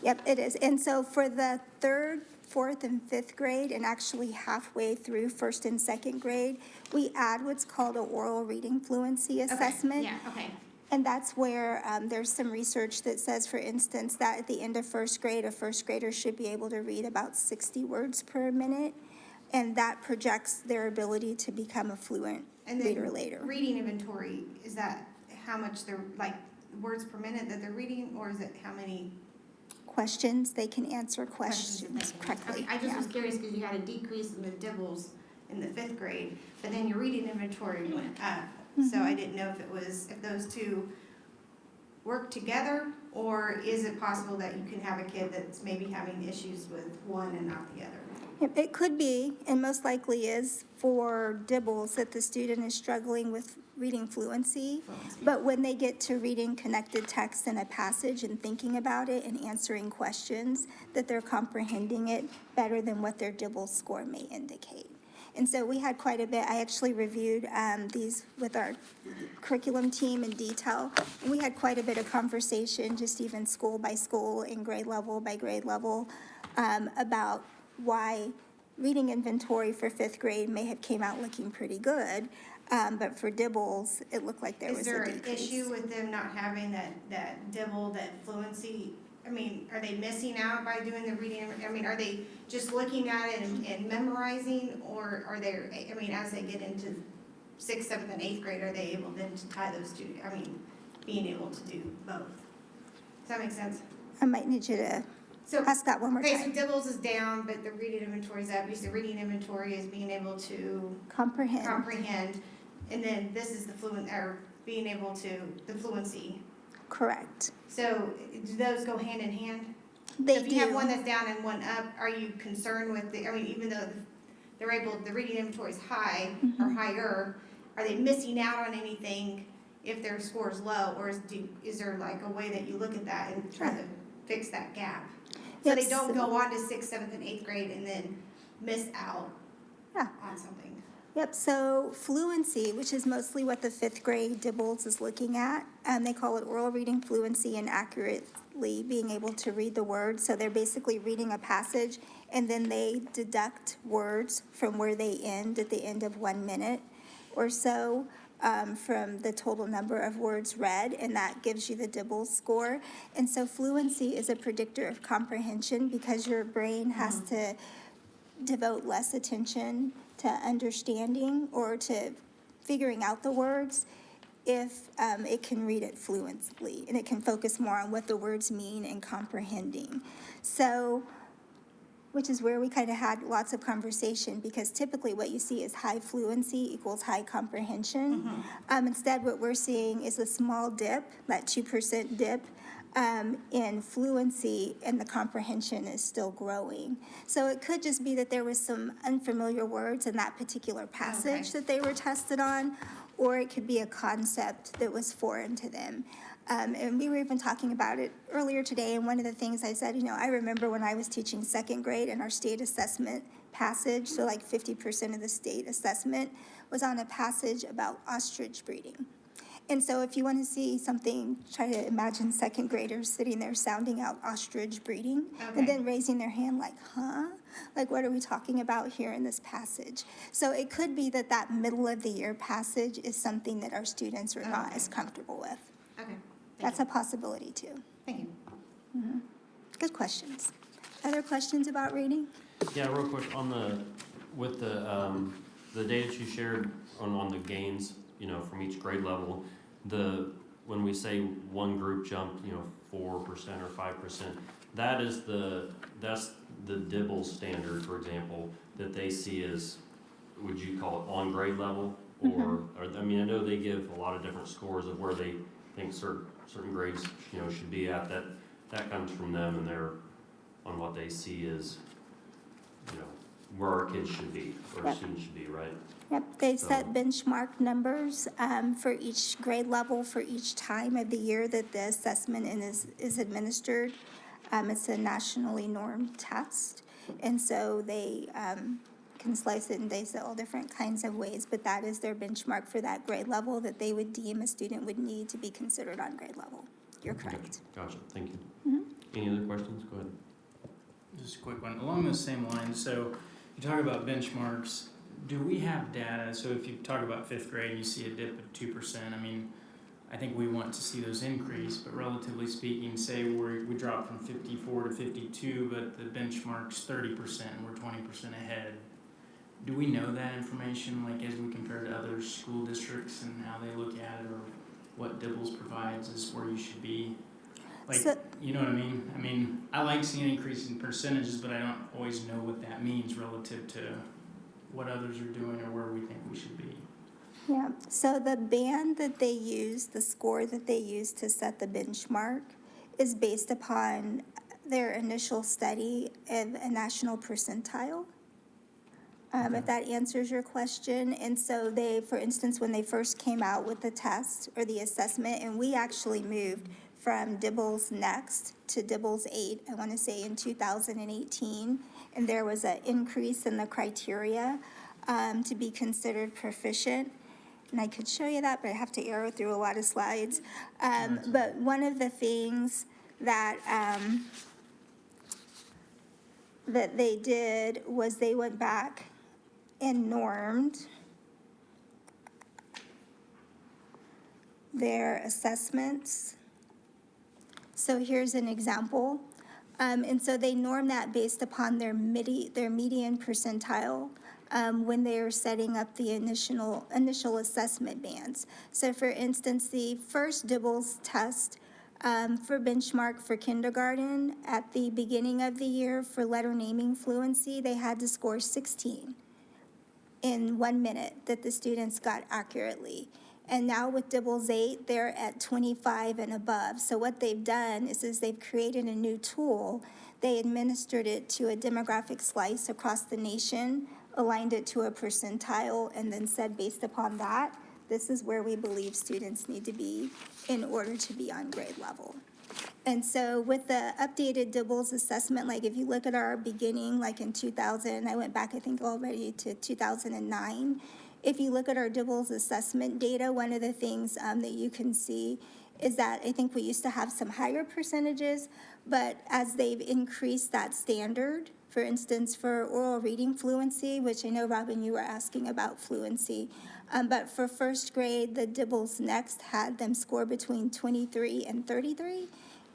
[SPEAKER 12] Yep, it is. And so for the 3rd, 4th, and 5th grade, and actually halfway through 1st and 2nd grade, we add what's called an oral reading fluency assessment.
[SPEAKER 2] Yeah, okay.
[SPEAKER 12] And that's where there's some research that says, for instance, that at the end of 1st grade, a 1st grader should be able to read about 60 words per minute, and that projects their ability to become a fluent reader later.
[SPEAKER 2] Reading inventory, is that how much they're, like, words per minute that they're reading, or is it how many?
[SPEAKER 12] Questions, they can answer questions correctly.
[SPEAKER 2] I just
[SPEAKER 12] Yeah.
[SPEAKER 2] was curious because you had a decrease in the dibbles in the 5th grade, but then your reading inventory went up. So I didn't know if it was, if those two work together, or is it possible that you can have a kid that's maybe having issues with one and not the other?
[SPEAKER 12] It could be, and most likely is, for dibbles, that the student is struggling with reading fluency. But when they get to reading connected text in a passage and thinking about it and answering questions, that they're comprehending it better than what their dibble score may indicate. And so we had quite a bit. I actually reviewed these with our curriculum team in detail. And we had quite a bit of conversation, just even school by school and grade level by grade level, about why reading inventory for 5th grade may have came out looking pretty good, but for dibbles, it looked like there was a decrease.
[SPEAKER 2] Is there an issue with them not having that dibble, that fluency? I mean, are they missing out by doing the reading? I mean, are they just looking at it and memorizing, or are they, I mean, as they get into 6th, 7th, and 8th grade, are they able then to tie those two, I mean, being able to do both? Does that make sense?
[SPEAKER 12] I might need you to ask that one more
[SPEAKER 2] Okay, so
[SPEAKER 12] time.
[SPEAKER 2] dibbles is down, but the reading inventory is up. You said reading inventory is being able to
[SPEAKER 12] Comprehend.
[SPEAKER 2] and then this is the fluent, or being able to, the fluency.
[SPEAKER 12] Correct.
[SPEAKER 2] So do those go hand in hand?
[SPEAKER 12] They
[SPEAKER 2] So if you have
[SPEAKER 12] do.
[SPEAKER 2] one that's down and one up, are you concerned with the, I mean, even though they're able, the reading inventory is high or higher, are they missing out on anything if their score is low? Or is there like a way that you look at that and try to fix that gap? So they
[SPEAKER 12] Yes.
[SPEAKER 2] don't go on to 6th, 7th, and 8th grade and then miss out
[SPEAKER 12] Yeah.
[SPEAKER 2] on something?
[SPEAKER 12] Yep, so fluency, which is mostly what the fifth grade DIBELS is looking at, they call it oral reading fluency and accurately being able to read the words. So they're basically reading a passage and then they deduct words from where they end at the end of 1 minute or so from the total number of words read, and that gives you the DIBELS score. And so fluency is a predictor of comprehension because your brain has to devote less attention to understanding or to figuring out the words if it can read it fluently, and it can focus more on what the words mean and comprehending. So, which is where we kind of had lots of conversation, because typically what you see is high fluency equals high comprehension. Instead, what we're seeing is a small dip, that 2% dip, in fluency, and the comprehension is still growing. So it could just be that there was some unfamiliar words in that particular passage that they were tested on, or it could be a concept that was foreign to them. And we were even talking about it earlier today, and one of the things I said, I remember when I was teaching second grade and our state assessment passage, so like 50% of the state assessment was on a passage about ostrich breeding. And so if you want to see something, try to imagine second graders sitting there sounding out ostrich breeding, and then raising their hand like, huh? Like, what are we talking about here in this passage? So it could be that that middle of the year passage is something that our students are not as comfortable with.
[SPEAKER 2] Okay.
[SPEAKER 12] That's a possibility too.
[SPEAKER 2] Thank you.
[SPEAKER 12] Good questions. Other questions about reading?
[SPEAKER 1] Yeah, real quick, with the data that you shared on the gains, from each grade level, when we say one group jumped, 4% or 5%, that's the DIBELS standard, for example, that they see as, would you call it on grade level? Or I know they give a lot of different scores of where they think certain grades, should be at. That comes from them, and they're on what they see as, where our kids should be, or our students should be, right?
[SPEAKER 12] Yep, they set benchmark numbers for each grade level for each time of the year that the assessment is administered. It's a nationally normed test, and so they can slice it and dice it all different kinds of ways, but that is their benchmark for that grade level that they would deem a student would need to be considered on grade level. You're correct.
[SPEAKER 1] Gotcha, thank you. Any other questions? Go ahead.
[SPEAKER 5] Just a quick one. Along those same lines, so you talk about benchmarks. Do we have data? So if you talk about fifth grade, you see a dip of 2%. I think we want to see those increase, but relatively speaking, say we drop from 54 to 52, but the benchmark's 30% and we're 20% ahead. Do we know that information, like as we compare to other school districts and how they look at it, or what DIBELS provides is where you should be? You know what I mean? I like seeing an increase in percentages, but I don't always know what that means relative to what others are doing or where we think we should be.
[SPEAKER 12] Yeah, so the band that they use, the score that they use to set the benchmark is based upon their initial study of a national percentile, if that answers your question. And so they, for instance, when they first came out with the test or the assessment, and we actually moved from DIBELS Next to DIBELS 8, I want to say in 2018, and there was an increase in the criteria to be considered proficient. And I could show you that, but I have to arrow through a lot of slides. But one of the things that that they did was they went back and normed their assessments. So here's an example. And so they norm that based upon their median percentile when they're setting up the initial assessment bands. So for instance, the first DIBELS test for benchmark for kindergarten at the beginning of the year for letter naming fluency, they had to score 16 in 1 minute that the students got accurately. And now with DIBELS 8, they're at 25 and above. So what they've done is they've created a new tool. They administered it to a demographic slice across the nation, aligned it to a percentile, and then said based upon that, this is where we believe students need to be in order to be on grade level. And so with the updated DIBELS assessment, like if you look at our beginning, like in 2000, I went back, I think already to 2009, If you look at our Dibbles assessment data, one of the things that you can see is that I think we used to have some higher percentages, but as they've increased that standard, for instance, for oral reading fluency, which I know, Robin, you were asking about fluency, but for first grade, the Dibbles Next had them score between 23 and 33.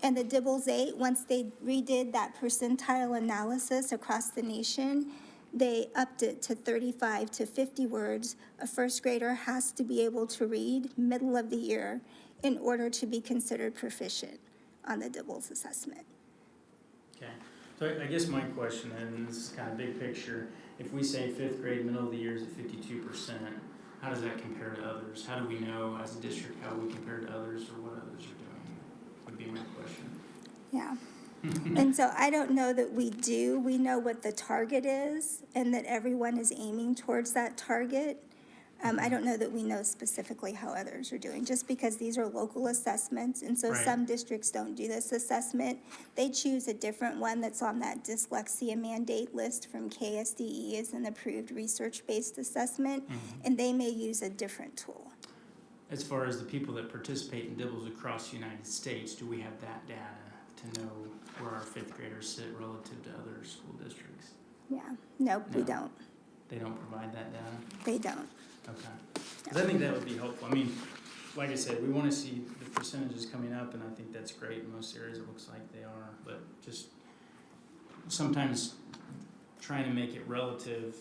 [SPEAKER 12] And the Dibbles 8, once they redid that percentile analysis across the nation, they upped it to 35 to 50 words. A first grader has to be able to read middle of the year in order to be considered proficient on the Dibbles assessment.
[SPEAKER 5] Okay, so I guess my question, and this is kind of big picture, if we say fifth grade, middle of the year is at 52%, how does that compare to others? How do we know as a district how we compare to others or what others are doing, would be my question.
[SPEAKER 12] Yeah. And so I don't know that we do. We know what the target is and that everyone is aiming towards that target. I don't know that we know specifically how others are doing, just because these are local assessments. And so
[SPEAKER 5] Right.
[SPEAKER 12] some districts don't do this assessment. They choose a different one that's on that dyslexia mandate list from KSDE as an approved research-based assessment, and they may use a different tool.
[SPEAKER 5] As far as the people that participate in Dibbles across the United States, do we have that data to know where our fifth graders sit relative to other school districts?
[SPEAKER 12] Yeah, nope, we
[SPEAKER 5] No.
[SPEAKER 12] don't.
[SPEAKER 5] They don't provide that data?
[SPEAKER 12] They don't.
[SPEAKER 5] Okay. Because I think that would be helpful. I mean, like I said, we want to see the percentages coming up, and I think that's great. In most areas, it looks like they are. But just sometimes trying to make it relative,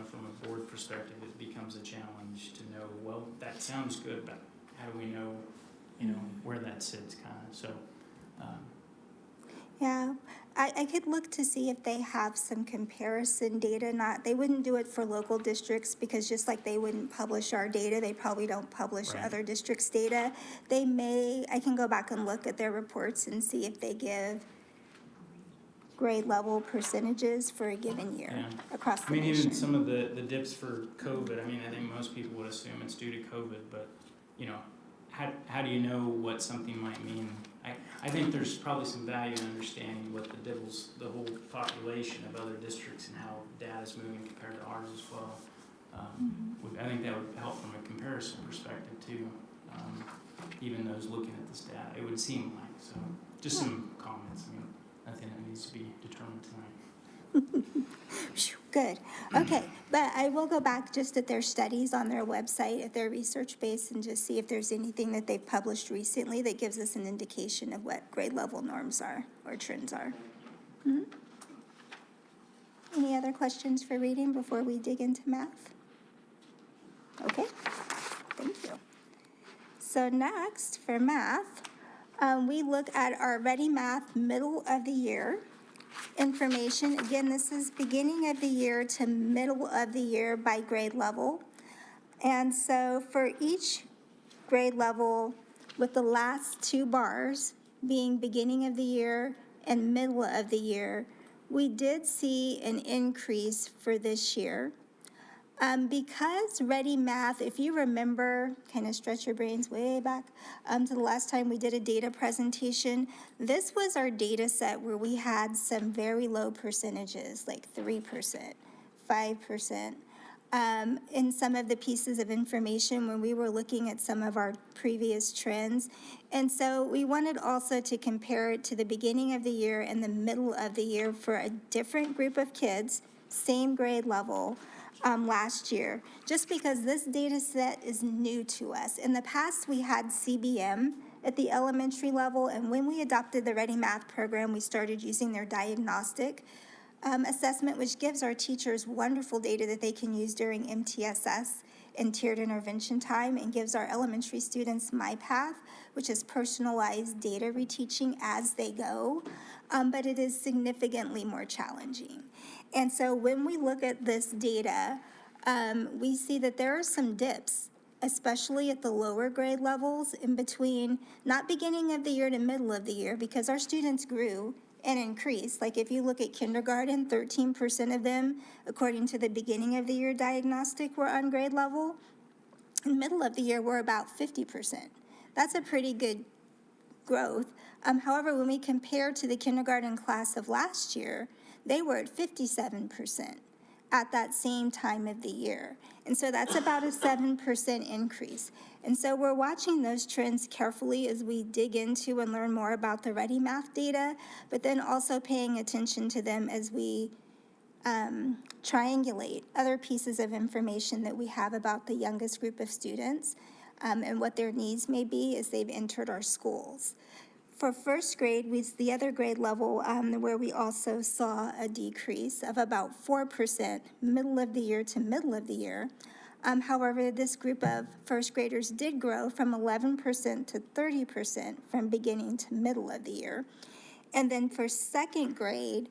[SPEAKER 5] from a board perspective, it becomes a challenge to know, well, that sounds good, but how do we know, where that sits kind of. So,
[SPEAKER 12] Yeah, I could look to see if they have some comparison data. They wouldn't do it for local districts because just like they wouldn't publish our data, they probably don't publish
[SPEAKER 5] Right.
[SPEAKER 12] other districts' data. I can go back and look at their reports and see if they give grade level percentages for a given year
[SPEAKER 5] Yeah.
[SPEAKER 12] across
[SPEAKER 5] I
[SPEAKER 12] the
[SPEAKER 5] mean, even
[SPEAKER 12] nation.
[SPEAKER 5] some of the dips for COVID, I mean, I think most people would assume it's due to COVID, but, how do you know what something might mean? I think there's probably some value in understanding what the whole population of other districts and how data's moving compared to ours as well. I think that would help from a comparison perspective too, even those looking at this data, it would seem like, so, just some comments, I mean, nothing that needs to be determined tonight.
[SPEAKER 12] Phew, good. Okay, but I will go back just at their studies on their website, at their research base, and just see if there's anything that they've published recently that gives us an indication of what grade level norms are or trends are. Any other questions for reading before we dig into math? Okay, thank you. So next, for math, we look at our Ready Math middle of the year information. Again, this is beginning of the year to middle of the year by grade level. And so for each grade level, with the last two bars being beginning of the year and middle of the year, we did see an increase for this year. Because Ready Math, if you remember, kind of stretch your brains way back to the last time we did a data presentation, this was our data set where we had some very low percentages, like 3%, 5%, in some of the pieces of information when we were looking at some of our previous trends. And so we wanted also to compare it to the beginning of the year and the middle of the year for a different group of kids, same grade level, last year, just because this data set is new to us. In the past, we had CBM at the elementary level, and when we adopted the Ready Math program, we started using their diagnostic assessment, which gives our teachers wonderful data that they can use during MTSS and tiered intervention time, and gives our elementary students MyPath, which is personalized data reteaching as they go, but it is significantly more challenging. And so when we look at this data, we see that there are some dips, especially at the lower grade levels in between, not beginning of the year to middle of the year, because our students grew and increased. Like if you look at kindergarten, 13% of them, according to the beginning of the year diagnostic, were on grade level. In the middle of the year, we're about 50%. That's a pretty good growth. However, when we compare to the kindergarten class of last year, they were at 57%. at that same time of the year. And so that's about a 7% increase. And so we're watching those trends carefully as we dig into and learn more about the Ready Math data, but then also paying attention to them as we triangulate other pieces of information that we have about the youngest group of students and what their needs may be as they've entered our schools. For first grade, the other grade level where we also saw a decrease of about 4%, middle of the year to middle of the year. However, this group of first graders did grow from 11% to 30% from beginning to middle of the year. And then for second grade,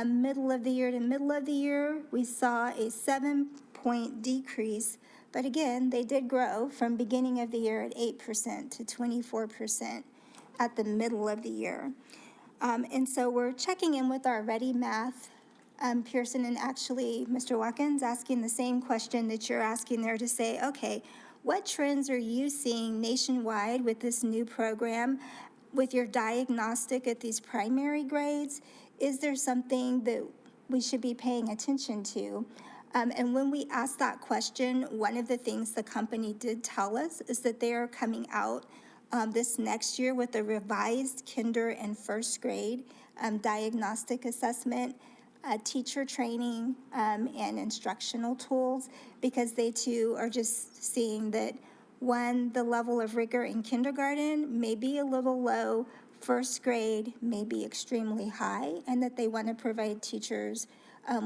[SPEAKER 12] middle of the year to middle of the year, we saw a 7-point decrease. But again, they did grow from beginning of the year at 8% to 24% at the middle of the year. And so we're checking in with our Ready Math Pearson, and actually Mr. Watkins asking the same question that you're asking there to say, okay, what trends are you seeing nationwide with this new program, with your diagnostic at these primary grades? Is there something that we should be paying attention to? And when we asked that question, one of the things the company did tell us is that they are coming out this next year with a revised kinder and first grade diagnostic assessment, teacher training, and instructional tools, because they too are just seeing that, one, the level of rigor in kindergarten may be a little low, first grade may be extremely high, and that they want to provide teachers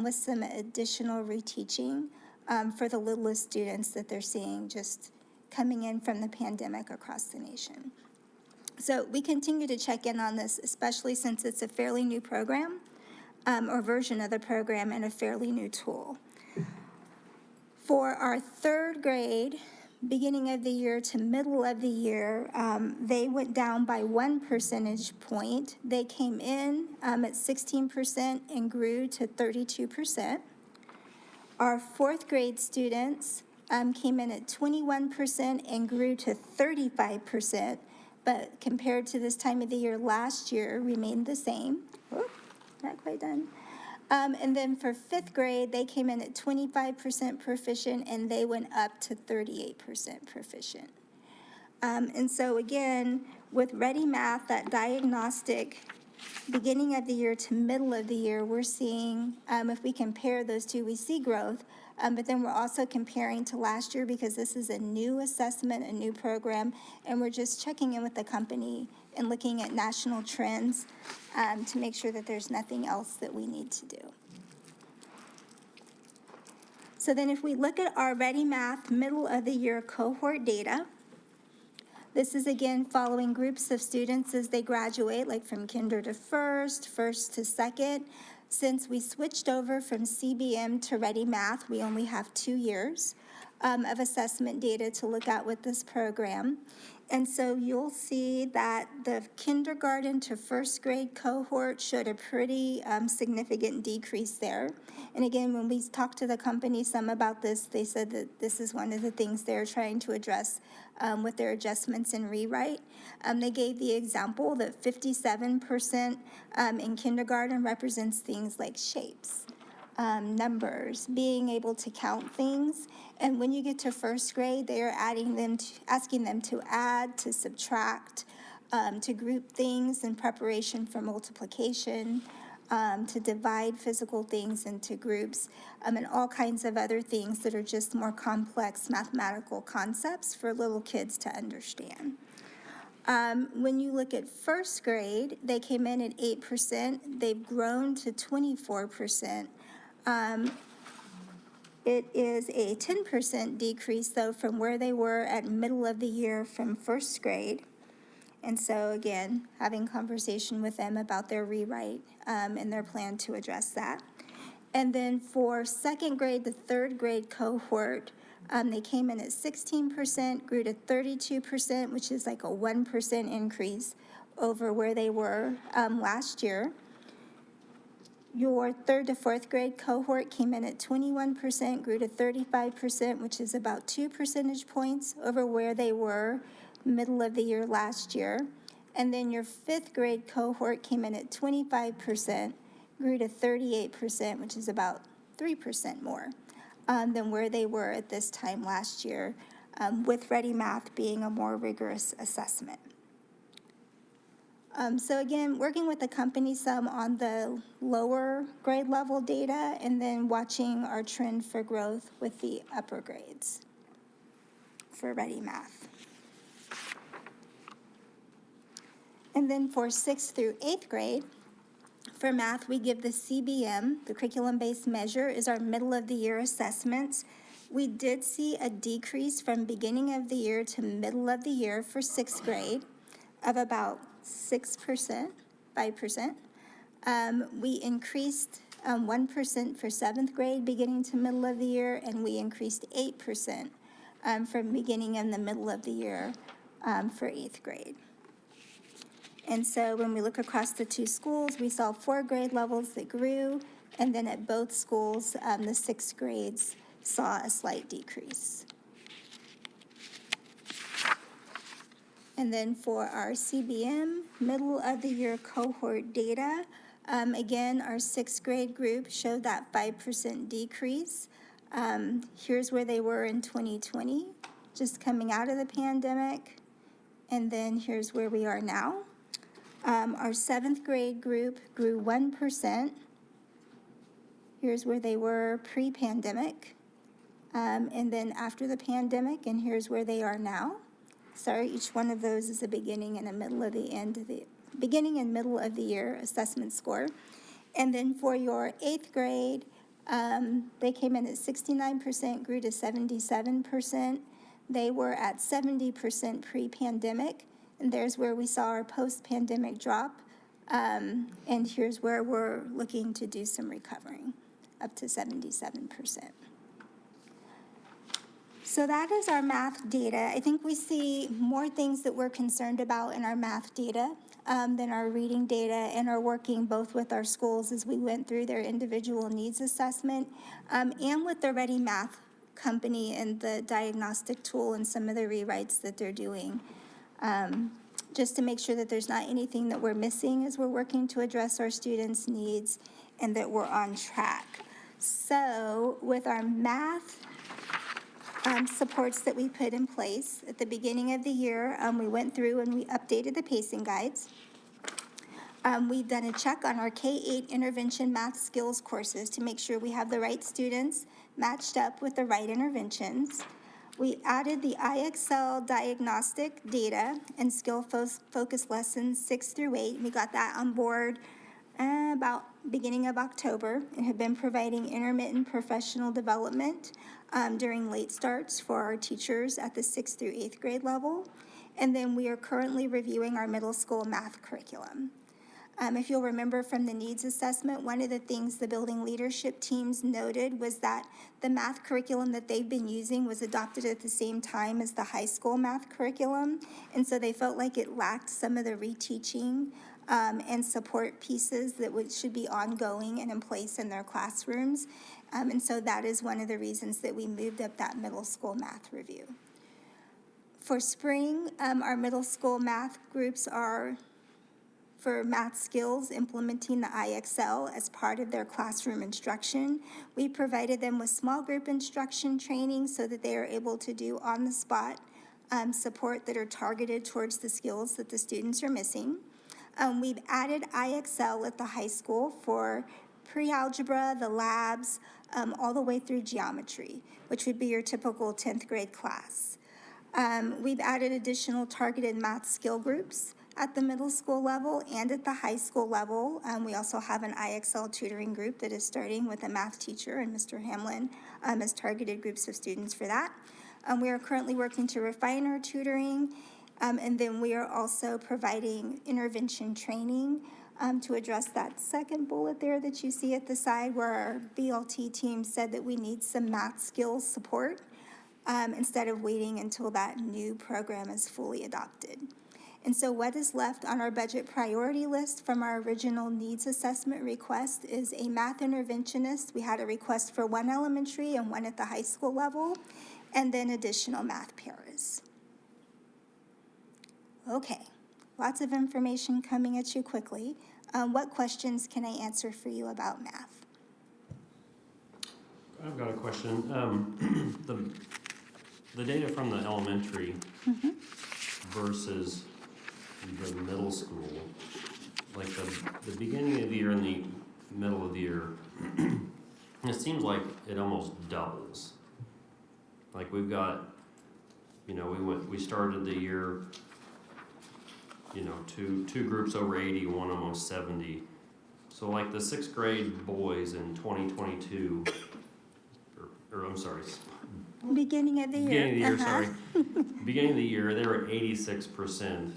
[SPEAKER 12] with some additional reteaching for the littlest students that they're seeing just coming in from the pandemic across the nation. So we continue to check in on this, especially since it's a fairly new program or version of the program and a fairly new tool. For our third grade, beginning of the year to middle of the year, they went down by 1 percentage point. They came in at 16% and grew to 32%. Our fourth grade students came in at 21% and grew to 35%, but compared to this time of the year last year, remained the same. Oh, not quite done. And then for fifth grade, they came in at 25% proficient, and they went up to 38% proficient. And so again, with Ready Math, that diagnostic beginning of the year to middle of the year, we're seeing, if we compare those two, we see growth. But then we're also comparing to last year because this is a new assessment, a new program, and we're just checking in with the company and looking at national trends to make sure that there's nothing else that we need to do. So then if we look at our Ready Math middle of the year cohort data, this is again following groups of students as they graduate, like from kinder to first to second. Since we switched over from CBM to Ready Math, we only have 2 years of assessment data to look at with this program. And so you'll see that the kindergarten to first grade cohort showed a pretty significant decrease there. And again, when we talked to the company some about this, they said that this is one of the things they're trying to address with their adjustments and rewrite. They gave the example that 57% in kindergarten represents things like shapes, numbers, being able to count things. And when you get to first grade, they are asking them to add, to subtract, to group things in preparation for multiplication, to divide physical things into groups, and all kinds of other things that are just more complex mathematical concepts for little kids to understand. When you look at first grade, they came in at 8%. They've grown to 24%. It is a 10% decrease, though, from where they were at middle of the year from first grade. And so, again, having conversation with them about their rewrite and their plan to address that. And then for second grade, the third grade cohort, they came in at 16%, grew to 32%, which is like a 1% increase over where they were last year. Your third to fourth grade cohort came in at 21%, grew to 35%, which is about 2 percentage points over where they were middle of the year last year. And then your fifth grade cohort came in at 25%, grew to 38%, which is about 3% more than where they were at this time last year, with Ready Math being a more rigorous assessment. So again, working with the company some on the lower grade level data and then watching our trend for growth with the upper grades for Ready Math. And then for 6th through 8th grade, for math, we give the CBM, the curriculum-based measure, is our middle of the year assessments. We did see a decrease from beginning of the year to middle of the year for 6th grade of about 6%, 5%. We increased 1% for 7th grade beginning to middle of the year, and we increased 8% from beginning in the middle of the year for 8th grade. And so when we look across the two schools, we saw 4 grade levels that grew, and then at both schools, the 6th grades saw a slight decrease. And then for our CBM, middle of the year cohort data, again, our 6th grade group showed that 5% decrease. Here's where they were in 2020, just coming out of the pandemic. And then here's where we are now. Our 7th grade group grew 1%. Here's where they were pre-pandemic. And then after the pandemic, and here's where they are now. Sorry, each one of those is a beginning and a middle of the end of the beginning and middle of the year assessment score. And then for your 8th grade, they came in at 69%, grew to 77%. They were at 70% pre-pandemic. And there's where we saw our post-pandemic drop. And here's where we're looking to do some recovering, up to 77%. So that is our math data. I think we see more things that we're concerned about in our math data than our reading data, and are working both with our schools as we went through their individual needs assessment and with the Ready Math company and the diagnostic tool and some of the rewrites that they're doing. Just to make sure that there's not anything that we're missing as we're working to address our students' needs and that we're on track. So with our math supports that we put in place at the beginning of the year, we went through and we updated the pacing guides. We've done a check on our K-8 intervention math skills courses to make sure we have the right students matched up with the right interventions. We added the IXL diagnostic data and skill-focused lessons 6 through 8. We got that on board about beginning of October and have been providing intermittent professional development during late starts for our teachers at the 6th through 8th grade level. And then we are currently reviewing our middle school math curriculum. If you'll remember from the needs assessment, one of the things the building leadership teams noted was that the math curriculum that they've been using was adopted at the same time as the high school math curriculum. And so they felt like it lacked some of the reteaching and support pieces that should be ongoing and in place in their classrooms. And so that is one of the reasons that we moved up that middle school math review. For spring, our middle school math groups are for math skills, implementing the IXL as part of their classroom instruction. We provided them with small group instruction training so that they are able to do on-the-spot support that are targeted towards the skills that the students are missing. We've added IXL at the high school for pre-algebra, the labs, all the way through geometry, which would be your typical 10th grade class. We've added additional targeted math skill groups at the middle school level and at the high school level. We also have an IXL tutoring group that is starting with a math teacher and Mr. Hamlin as targeted groups of students for that. We are currently working to refine our tutoring, and then we are also providing intervention training to address that second bullet there that you see at the side where our BLT team said that we need some math skills support instead of waiting until that new program is fully adopted. And so what is left on our budget priority list from our original needs assessment request is a math interventionist. We had a request for 1 elementary and 1 at the high school level, and then additional math paras. Okay, lots of information coming at you quickly. What questions can I answer for you about math?
[SPEAKER 1] I've got a question. The data from the elementary versus the middle school, like the beginning of the year and the middle of the year, it seems like it almost doubles. Like we've got, we started the year, two groups over 80, one almost 70. So like the sixth grade boys in 2022, or I'm sorry,
[SPEAKER 12] Beginning of the year.
[SPEAKER 1] beginning of the year, sorry. Beginning of the year, they were at 86%.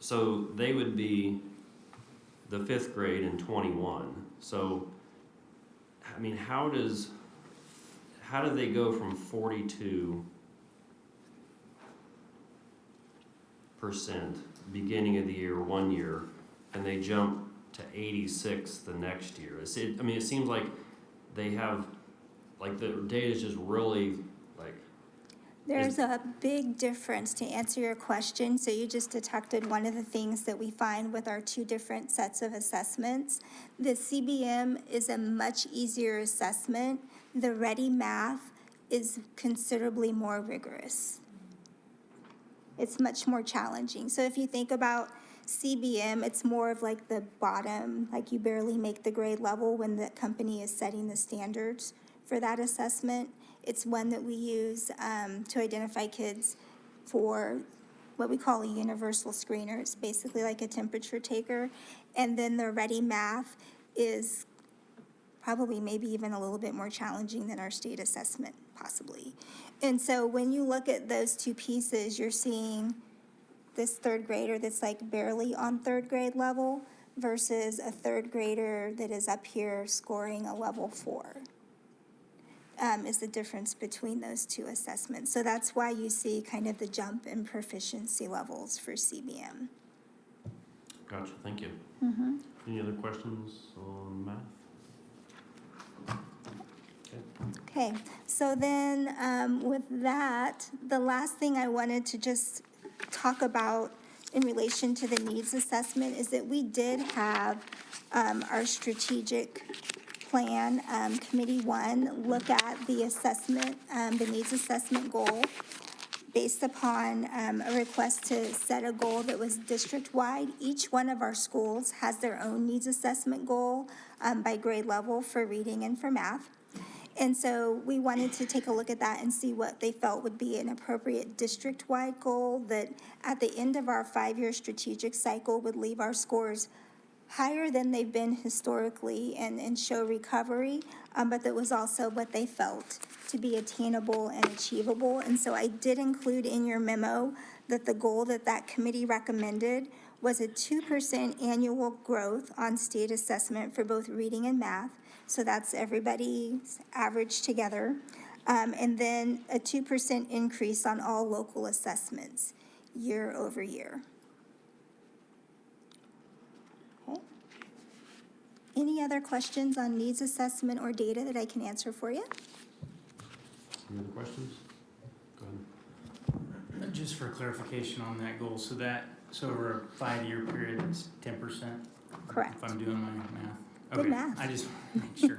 [SPEAKER 1] So they would be the fifth grade in 21. So, I mean, how do they go from 42% beginning of the year, 1 year, and they jump to 86 the next year? It seems like they have, like the data is just really, like,
[SPEAKER 12] There's a big difference to answer your question. So you just detected one of the things that we find with our two different sets of assessments. The CBM is a much easier assessment. The Ready Math is considerably more rigorous. It's much more challenging. So if you think about CBM, it's more of like the bottom, like you barely make the grade level when the company is setting the standards for that assessment. It's one that we use to identify kids for what we call a universal screener. It's basically like a temperature taker. And then the Ready Math is probably maybe even a little bit more challenging than our state assessment, possibly. And so when you look at those two pieces, you're seeing this third grader that's like barely on third grade level versus a third grader that is up here scoring a level 4. Is the difference between those two assessments. So that's why you see kind of the jump in proficiency levels for CBM.
[SPEAKER 1] gotcha, thank you. Any other questions on math?
[SPEAKER 12] Okay, so then with that, the last thing I wanted to just talk about in relation to the needs assessment is that we did have our strategic plan, Committee 1, look at the assessment, the needs assessment goal based upon a request to set a goal that was district-wide. Each one of our schools has their own needs assessment goal by grade level for reading and for math. And so we wanted to take a look at that and see what they felt would be an appropriate district-wide goal that at the end of our 5-year strategic cycle would leave our scores higher than they've been historically and show recovery, but that was also what they felt to be attainable and achievable. And so I did include in your memo that the goal that committee recommended was a 2% annual growth on state assessment for both reading and math. So that's everybody's average together. And then a 2% increase on all local assessments year over year. Any other questions on needs assessment or data that I can answer for you?
[SPEAKER 1] Any other questions? Go ahead.
[SPEAKER 5] Just for clarification on that goal, so over a 5-year period, it's 10%?
[SPEAKER 12] Correct.
[SPEAKER 5] If I'm doing my math?
[SPEAKER 12] Good
[SPEAKER 5] Okay,
[SPEAKER 12] math.
[SPEAKER 5] I just make sure.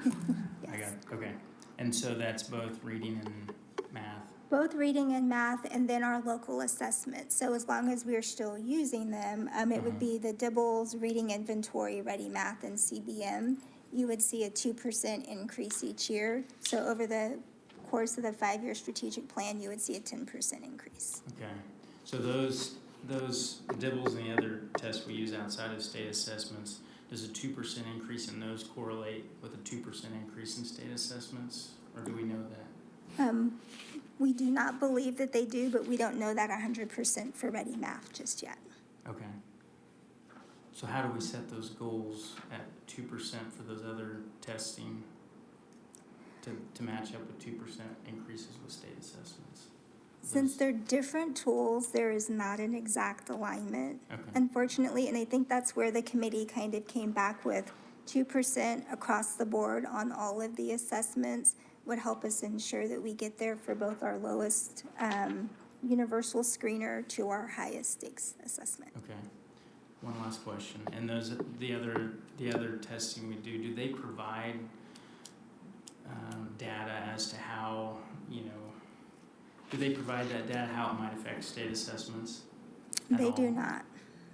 [SPEAKER 5] I
[SPEAKER 12] Yes.
[SPEAKER 5] got it, okay. And so that's both reading and math?
[SPEAKER 12] Both reading and math, and then our local assessment. So as long as we're still using them, it would be the DIBELS, Reading Inventory, Ready Math, and CBM. You would see a 2% increase each year. So over the course of the 5-year strategic plan, you would see a 10% increase.
[SPEAKER 5] Okay, so those DIBELS and the other tests we use outside of state assessments, does a 2% increase in those correlate with a 2% increase in state assessments, or do we know that?
[SPEAKER 12] We do not believe that they do, but we don't know that 100% for Ready Math just yet.
[SPEAKER 5] Okay. So how do we set those goals at 2% for those other testing to match up with 2% increases with state assessments?
[SPEAKER 12] Since they're different tools, there is not an exact alignment,
[SPEAKER 5] Okay.
[SPEAKER 12] unfortunately, and I think that's where the committee kind of came back with 2% across the board on all of the assessments would help us ensure that we get there for both our lowest universal screener to our highest stakes assessment.
[SPEAKER 5] Okay. One last question. And the other testing we do they provide data as to how, do they provide that data, how it might affect state assessments? at
[SPEAKER 12] They do
[SPEAKER 5] all?
[SPEAKER 12] not.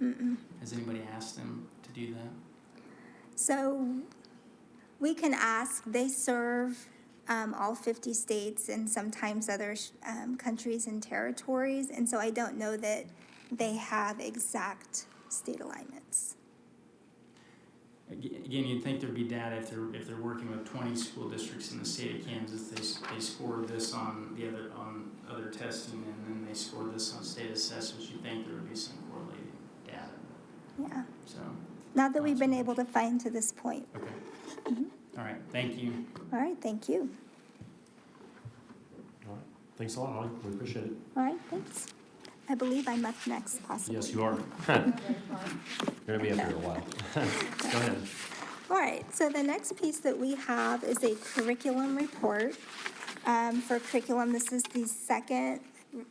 [SPEAKER 12] Mm-mm.
[SPEAKER 5] Has anybody asked them to do that?
[SPEAKER 12] So we can ask, they serve all 50 states and sometimes other countries and territories, and so I don't know that they have exact state alignments.
[SPEAKER 5] Again, you'd think there'd be data if they're working with 20 school districts in the state of Kansas, they score this on other testing, and then they score this on state assessments. You'd think there would be some correlated data.
[SPEAKER 12] Yeah,
[SPEAKER 5] So,
[SPEAKER 12] not that we've been able to find to this point.
[SPEAKER 5] okay. All right, thank you.
[SPEAKER 12] All right, thank you.
[SPEAKER 1] All right. Thanks a lot, Holly. We appreciate it.
[SPEAKER 12] All right, thanks. I believe I'm up next, possibly.
[SPEAKER 1] Yes, you are. You're gonna be up here a while. Go ahead.
[SPEAKER 12] All right, so the next piece that we have is a curriculum report. For curriculum, this is the second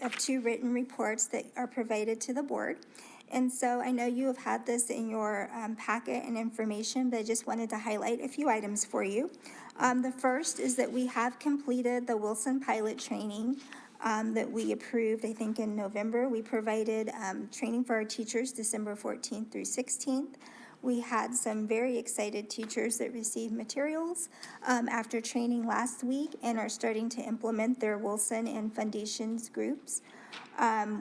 [SPEAKER 12] of 2 written reports that are provided to the board. And so I know you have had this in your packet and information, but I just wanted to highlight a few items for you. The first is that we have completed the Wilson pilot training that we approved, I think, in November. We provided training for our teachers December 14th through 16th. We had some very excited teachers that received materials after training last week and are starting to implement their Wilson and Foundations groups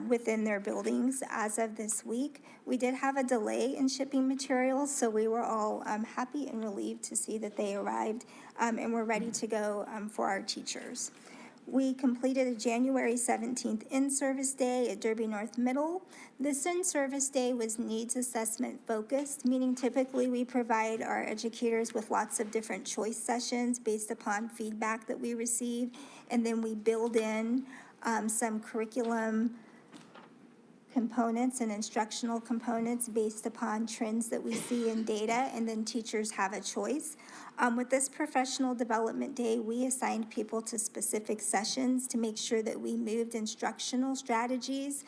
[SPEAKER 12] within their buildings as of this week. We did have a delay in shipping materials, so we were all happy and relieved to see that they arrived and we're ready to go for our teachers. We completed a January 17th in-service day at Derby North Middle. This in-service day was needs assessment focused, meaning typically we provide our educators with lots of different choice sessions based upon feedback that we receive, and then we build in some curriculum components and instructional components based upon trends that we see in data, and then teachers have a choice. With this professional development day, we assigned people to specific sessions to make sure that we moved instructional strategies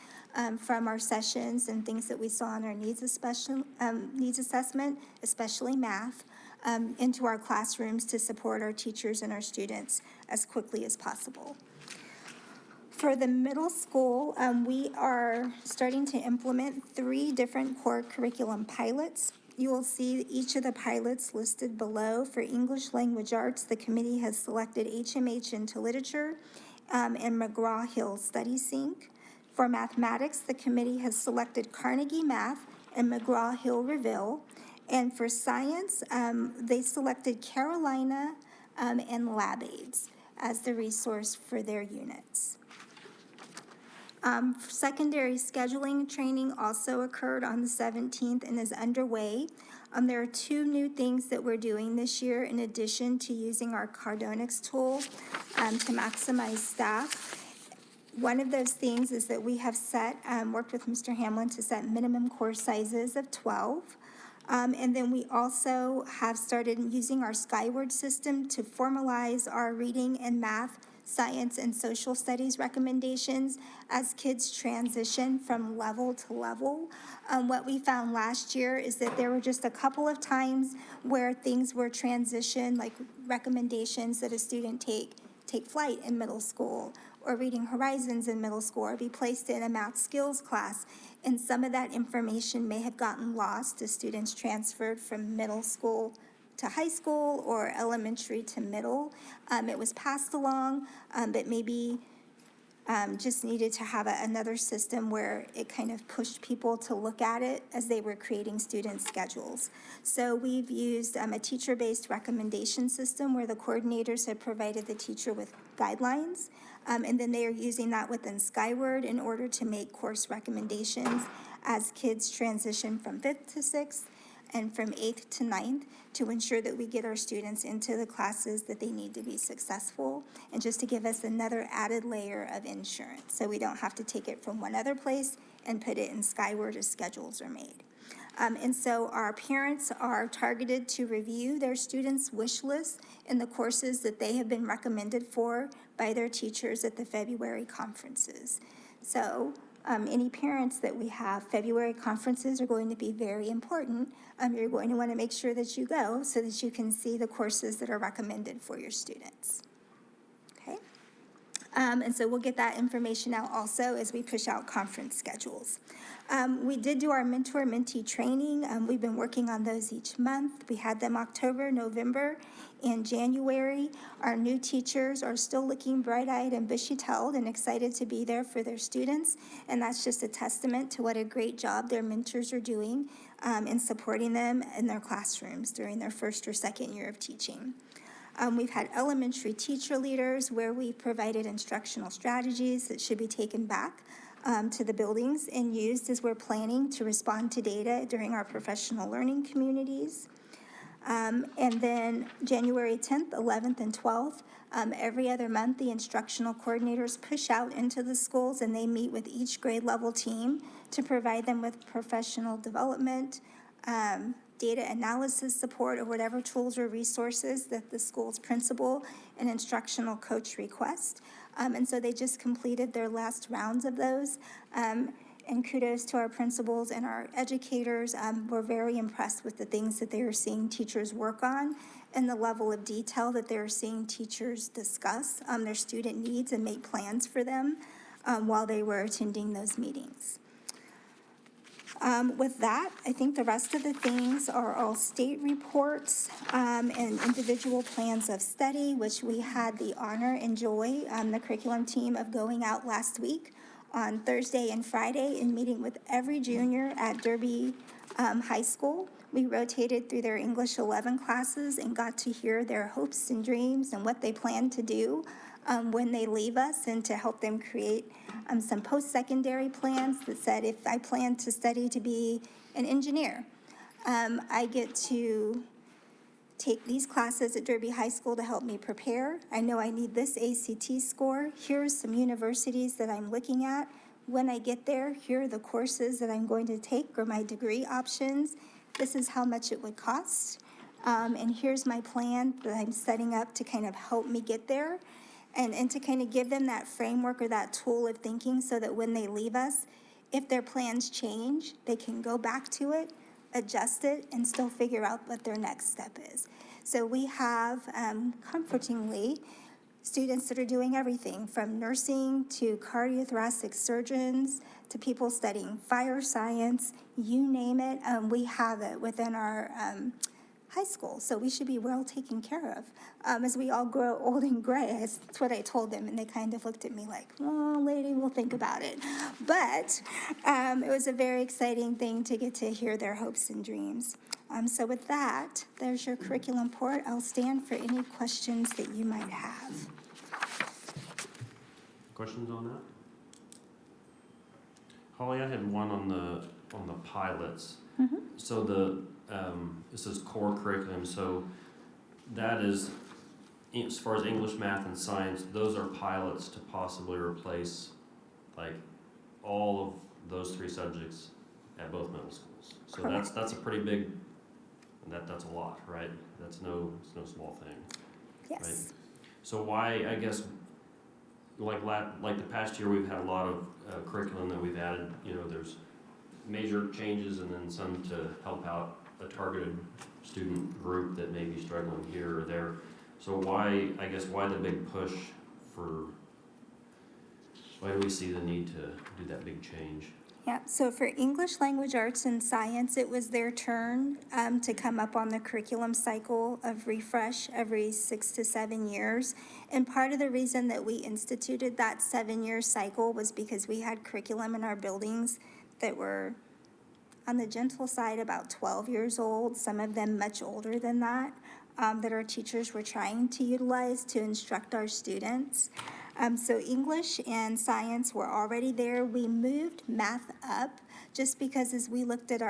[SPEAKER 12] from our sessions and things that we saw in our needs assessment, especially math, into our classrooms to support our teachers and our students as quickly as possible. For the middle school, we are starting to implement 3 different core curriculum pilots. You will see each of the pilots listed below. For English Language Arts, the committee has selected HMH into Literature and McGraw-Hill Study Sync. For mathematics, the committee has selected Carnegie Math and McGraw-Hill Reville. And for science, they selected Carolina and LabAIDs as the resource for their units. Secondary scheduling training also occurred on the 17th and is underway. There are 2 new things that we're doing this year in addition to using our Cardonix tool to maximize staff. One of those things is that we have worked with Mr. Hamlin to set minimum course sizes of 12. And then we also have started using our Skyward system to formalize our reading and math, science, and social studies recommendations as kids transition from level to level. What we found last year is that there were just a couple of times where things were transitioned, like recommendations that a student take flight in middle school, or reading horizons in middle school, or be placed in a math skills class. And some of that information may have gotten lost as students transferred from middle school to high school or elementary to middle. It was passed along, but maybe just needed to have another system where it kind of pushed people to look at it as they were creating student schedules. So we've used a teacher-based recommendation system where the coordinators have provided the teacher with guidelines, and then they are using that within Skyward in order to make course recommendations as kids transition from 5th to 6th and from 8th to 9th to ensure that we get our students into the classes that they need to be successful, and just to give us another added layer of insurance so we don't have to take it from one other place and put it in Skyward as schedules are made. And so our parents are targeted to review their students' wish list in the courses that they have been recommended for by their teachers at the February conferences. So Any parents that we have, February conferences are going to be very important. You're going to want to make sure that you go so that you can see the courses that are recommended for your students. Okay? And so we'll get that information out also as we push out conference schedules. We did do our mentor-mentee training. We've been working on those each month. We had them October, November, and January. Our new teachers are still looking bright-eyed and bushy-tailed and excited to be there for their students. And that's just a testament to what a great job their mentors are doing in supporting them in their classrooms during their first or second year of teaching. We've had elementary teacher leaders where we provided instructional strategies that should be taken back to the buildings and used as we're planning to respond to data during our professional learning communities. And then January 10th, 11th, and 12th, every other month, the instructional coordinators push out into the schools and they meet with each grade level team to provide them with professional development, data analysis support, or whatever tools or resources that the school's principal and instructional coach request. And so they just completed their last rounds of those. And kudos to our principals and our educators. We're very impressed with the things that they are seeing teachers work on and the level of detail that they're seeing teachers discuss their student needs and make plans for them while they were attending those meetings. With that, I think the rest of the things are all state reports and individual plans of study, which we had the honor and joy, the curriculum team, of going out last week on Thursday and Friday and meeting with every junior at Derby High School. We rotated through their English 11 classes and got to hear their hopes and dreams and what they plan to do when they leave us, and to help them create some post-secondary plans that said, if I plan to study to be an engineer, I get to take these classes at Derby High School to help me prepare. I know I need this ACT score. Here's some universities that I'm looking at. When I get there, here are the courses that I'm going to take or my degree options. This is how much it would cost. And here's my plan that I'm setting up to kind of help me get there. And to kind of give them that framework or that tool of thinking so that when they leave us, if their plans change, they can go back to it, adjust it, and still figure out what their next step is. So we have, comfortingly, students that are doing everything from nursing to cardiothoracic surgeons to people studying fire science, you name it, we have it within our high school. So we should be well taken care of as we all grow old and gray. That's what I told them, and they kind of looked at me like, oh, lady, we'll think about it. But it was a very exciting thing to get to hear their hopes and dreams. So with that, there's your curriculum report. I'll stand for any questions that you might have.
[SPEAKER 1] Questions on that? Holly, I had one on the pilots.
[SPEAKER 12] Mm-hmm.
[SPEAKER 1] So the it says core curriculum. So that is, as far as English, math, and science, those are pilots to possibly replace like all of those three subjects at both middle schools. So
[SPEAKER 12] Correct.
[SPEAKER 1] that's a pretty big. That's a lot, right? It's no small thing.
[SPEAKER 12] Yes.
[SPEAKER 1] Right. So why, I guess, like the past year, we've had a lot of curriculum that we've added. You know, there's major changes and then some to help out a targeted student group that may be struggling here or there. So why the big push for, why do we see the need to do that big change?
[SPEAKER 12] Yeah, so for English language arts and science, it was their turn to come up on the curriculum cycle of refresh every 6 to 7 years. And part of the reason that we instituted that 7-year cycle was because we had curriculum in our buildings that were on the gentle side about 12 years old, some of them much older than that, that our teachers were trying to utilize to instruct our students. So English and science were already there. We moved math up just because as we looked at our